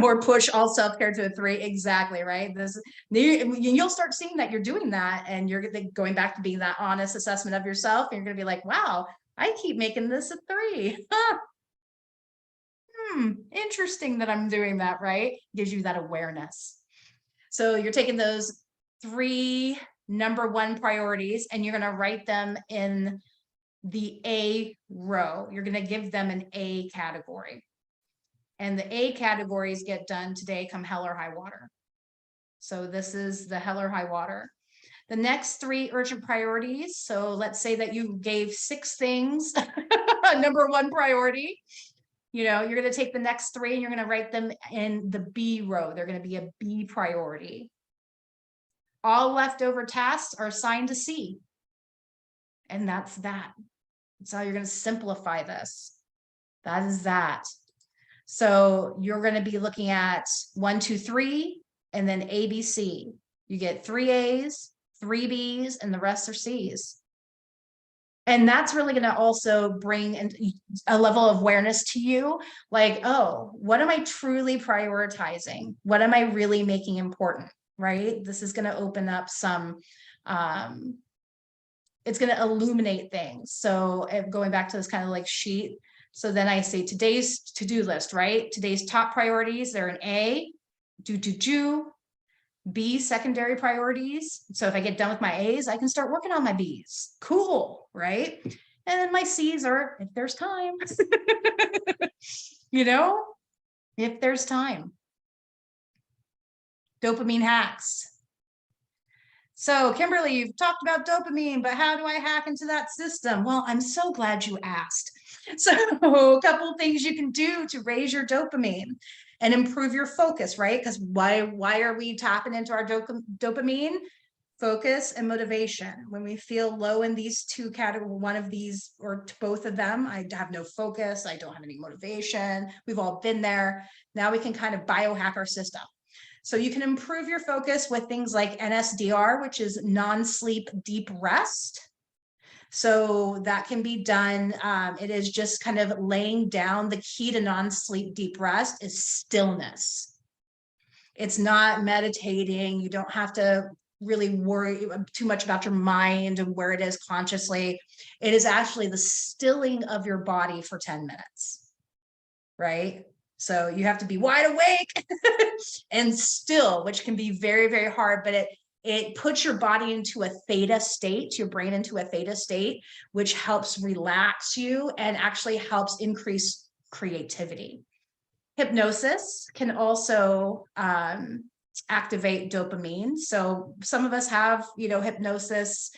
Or push all self-care to a 3. Exactly, right? You'll start seeing that you're doing that, and you're going back to being that honest assessment of yourself. And you're going to be like, wow, I keep making this a 3. Huh. Interesting that I'm doing that, right? Gives you that awareness. So you're taking those 3 number 1 priorities and you're going to write them in the A row. You're going to give them an A category. And the A categories get done today come hell or high water. So this is the hell or high water. The next 3 urgent priorities. So let's say that you gave 6 things, number 1 priority. You know, you're going to take the next 3 and you're going to write them in the B row. They're going to be a B priority. All leftover tasks are assigned to C. And that's that. That's how you're going to simplify this. That is that. So you're going to be looking at 1, 2, 3, and then A, B, C. You get 3 A's, 3 B's, and the rest are C's. And that's really going to also bring a level of awareness to you. Like, oh, what am I truly prioritizing? What am I really making important? Right? This is going to open up some, it's going to illuminate things. So going back to this kind of like sheet. So then I say today's to-do list, right? Today's top priorities, they're an A, do. B, secondary priorities. So if I get done with my A's, I can start working on my B's. Cool, right? And then my C's are if there's time, you know, if there's time. Dopamine hacks. So Kimberly, you've talked about dopamine, but how do I hack into that system? Well, I'm so glad you asked. So a couple of things you can do to raise your dopamine and improve your focus, right? Because why are we tapping into our dopamine? Focus and motivation. When we feel low in these 2 categories, one of these or both of them, I have no focus, I don't have any motivation. We've all been there. Now we can kind of biohack our system. So you can improve your focus with things like NSDR, which is non-sleep deep rest. So that can be done. It is just kind of laying down. The key to non-sleep deep rest is stillness. It's not meditating. You don't have to really worry too much about your mind and where it is consciously. It is actually the stilling of your body for 10 minutes, right? So you have to be wide awake and still, which can be very, very hard, but it puts your body into a theta state, your brain into a theta state, which helps relax you and actually helps increase creativity. Hypnosis can also activate dopamine. So some of us have, you know, hypnosis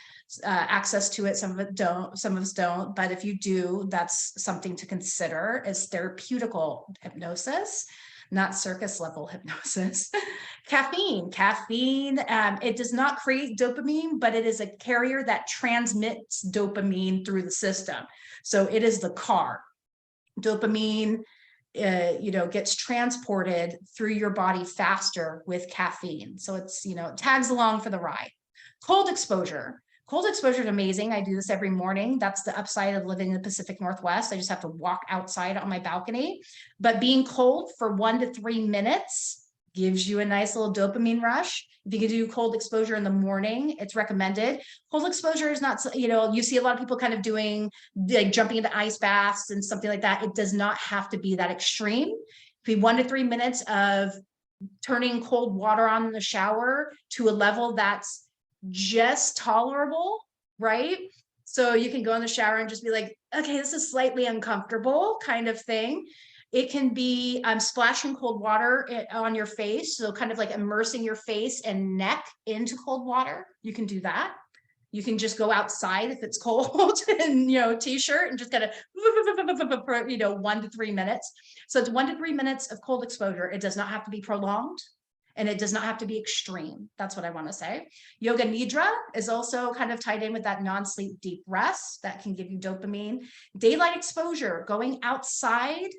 access to it. Some of us don't. But if you do, that's something to consider is therapeutical hypnosis, not circus level hypnosis. Caffeine, it does not create dopamine, but it is a carrier that transmits dopamine through the system. So it is the car. Dopamine, you know, gets transported through your body faster with caffeine. So it's, you know, it tags along for the ride. Cold exposure. Cold exposure is amazing. I do this every morning. That's the upside of living in the Pacific Northwest. I just have to walk outside on my balcony. But being cold for 1 to 3 minutes gives you a nice little dopamine rush. If you can do cold exposure in the morning, it's recommended. Cold exposure is not, you know, you see a lot of people kind of doing like jumping into ice baths and something like that. It does not have to be that extreme. Be 1 to 3 minutes of turning cold water on in the shower to a level that's just tolerable, right? So you can go in the shower and just be like, okay, this is slightly uncomfortable kind of thing. It can be splashing cold water on your face. So kind of like immersing your face and neck into cold water. You can do that. You can just go outside if it's cold and, you know, t-shirt and just kind of, you know, 1 to 3 minutes. So it's 1 to 3 minutes of cold exposure. It does not have to be prolonged. And it does not have to be extreme. That's what I want to say. Yoga Nidra is also kind of tied in with that non-sleep deep rest that can give you dopamine. Daylight exposure, going outside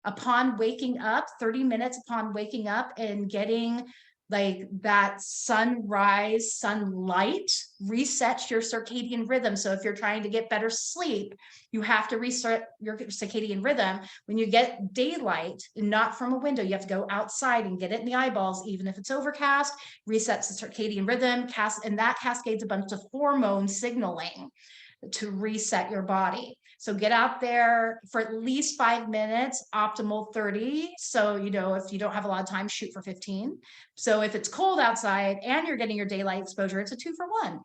upon waking up, 30 minutes upon waking up and getting like that sunrise sunlight resets your circadian rhythm. So if you're trying to get better sleep, you have to reset your circadian rhythm. When you get daylight, not from a window, you have to go outside and get it in the eyeballs, even if it's overcast, resets the circadian rhythm, and that cascades a bunch of hormone signaling to reset your body. So get out there for at least 5 minutes, optimal 30. So, you know, if you don't have a lot of time, shoot for 15. So if it's cold outside and you're getting your daylight exposure, it's a 2 for 1.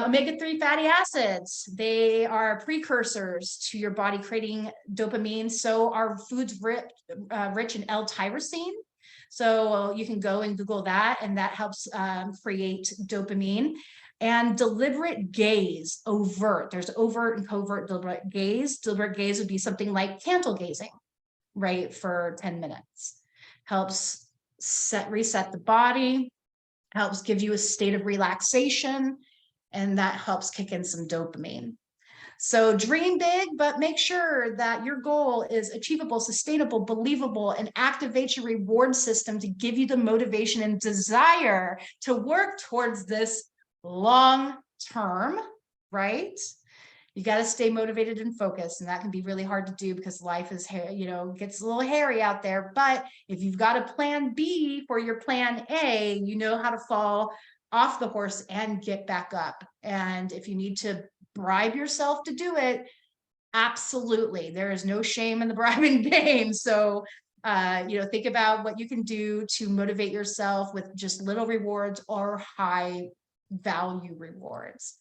Omega-3 fatty acids, they are precursors to your body creating dopamine. So are foods rich in L-tyrosine. So you can go and Google that, and that helps create dopamine. And deliberate gaze, overt. There's overt and covert deliberate gaze. Deliberate gaze would be something like candle gazing, right, for 10 minutes. Helps reset the body, helps give you a state of relaxation, and that helps kick in some dopamine. So dream big, but make sure that your goal is achievable, sustainable, believable, and activate your reward system to give you the motivation and desire to work towards this long term, right? You got to stay motivated and focused, and that can be really hard to do because life is, gets a little hairy out there. But if you've got a plan B for your plan A, you know how to fall off the horse and get back up. And if you need to bribe yourself to do it, absolutely. There is no shame in the bribing game. So, think about what you can do to motivate yourself with just little rewards or high value rewards.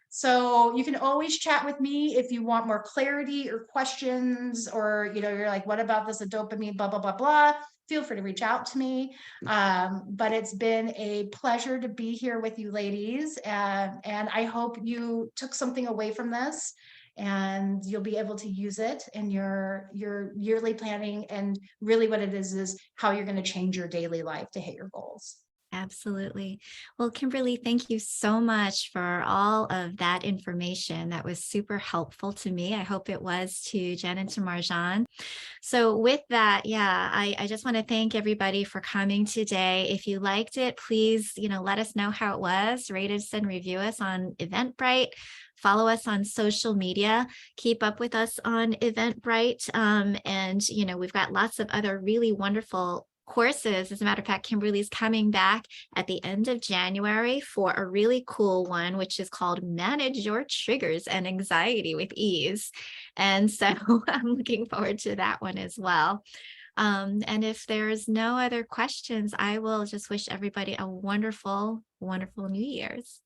So you can always chat with me if you want more clarity or questions, or, you're like, what about this, a dopamine, blah, blah, blah, blah. Feel free to reach out to me. But it's been a pleasure to be here with you ladies. And I hope you took something away from this and you'll be able to use it in your yearly planning. And really what it is how you're going to change your daily life to hit your goals. Absolutely. Well, Kimberly, thank you so much for all of that information. That was super helpful to me. I hope it was to Jen and to Marjan. So with that, yeah, I just want to thank everybody for coming today. If you liked it, please, let us know how it was. Rate us and review us on Eventbrite. Follow us on social media. Keep up with us on Eventbrite. And, we've got lots of other really wonderful courses. As a matter of fact, Kimberly's coming back at the end of January for a really cool one, which is called Manage Your Triggers and Anxiety with Ease. And so I'm looking forward to that one as well. And if there's no other questions, I will just wish everybody a wonderful, wonderful New Year's.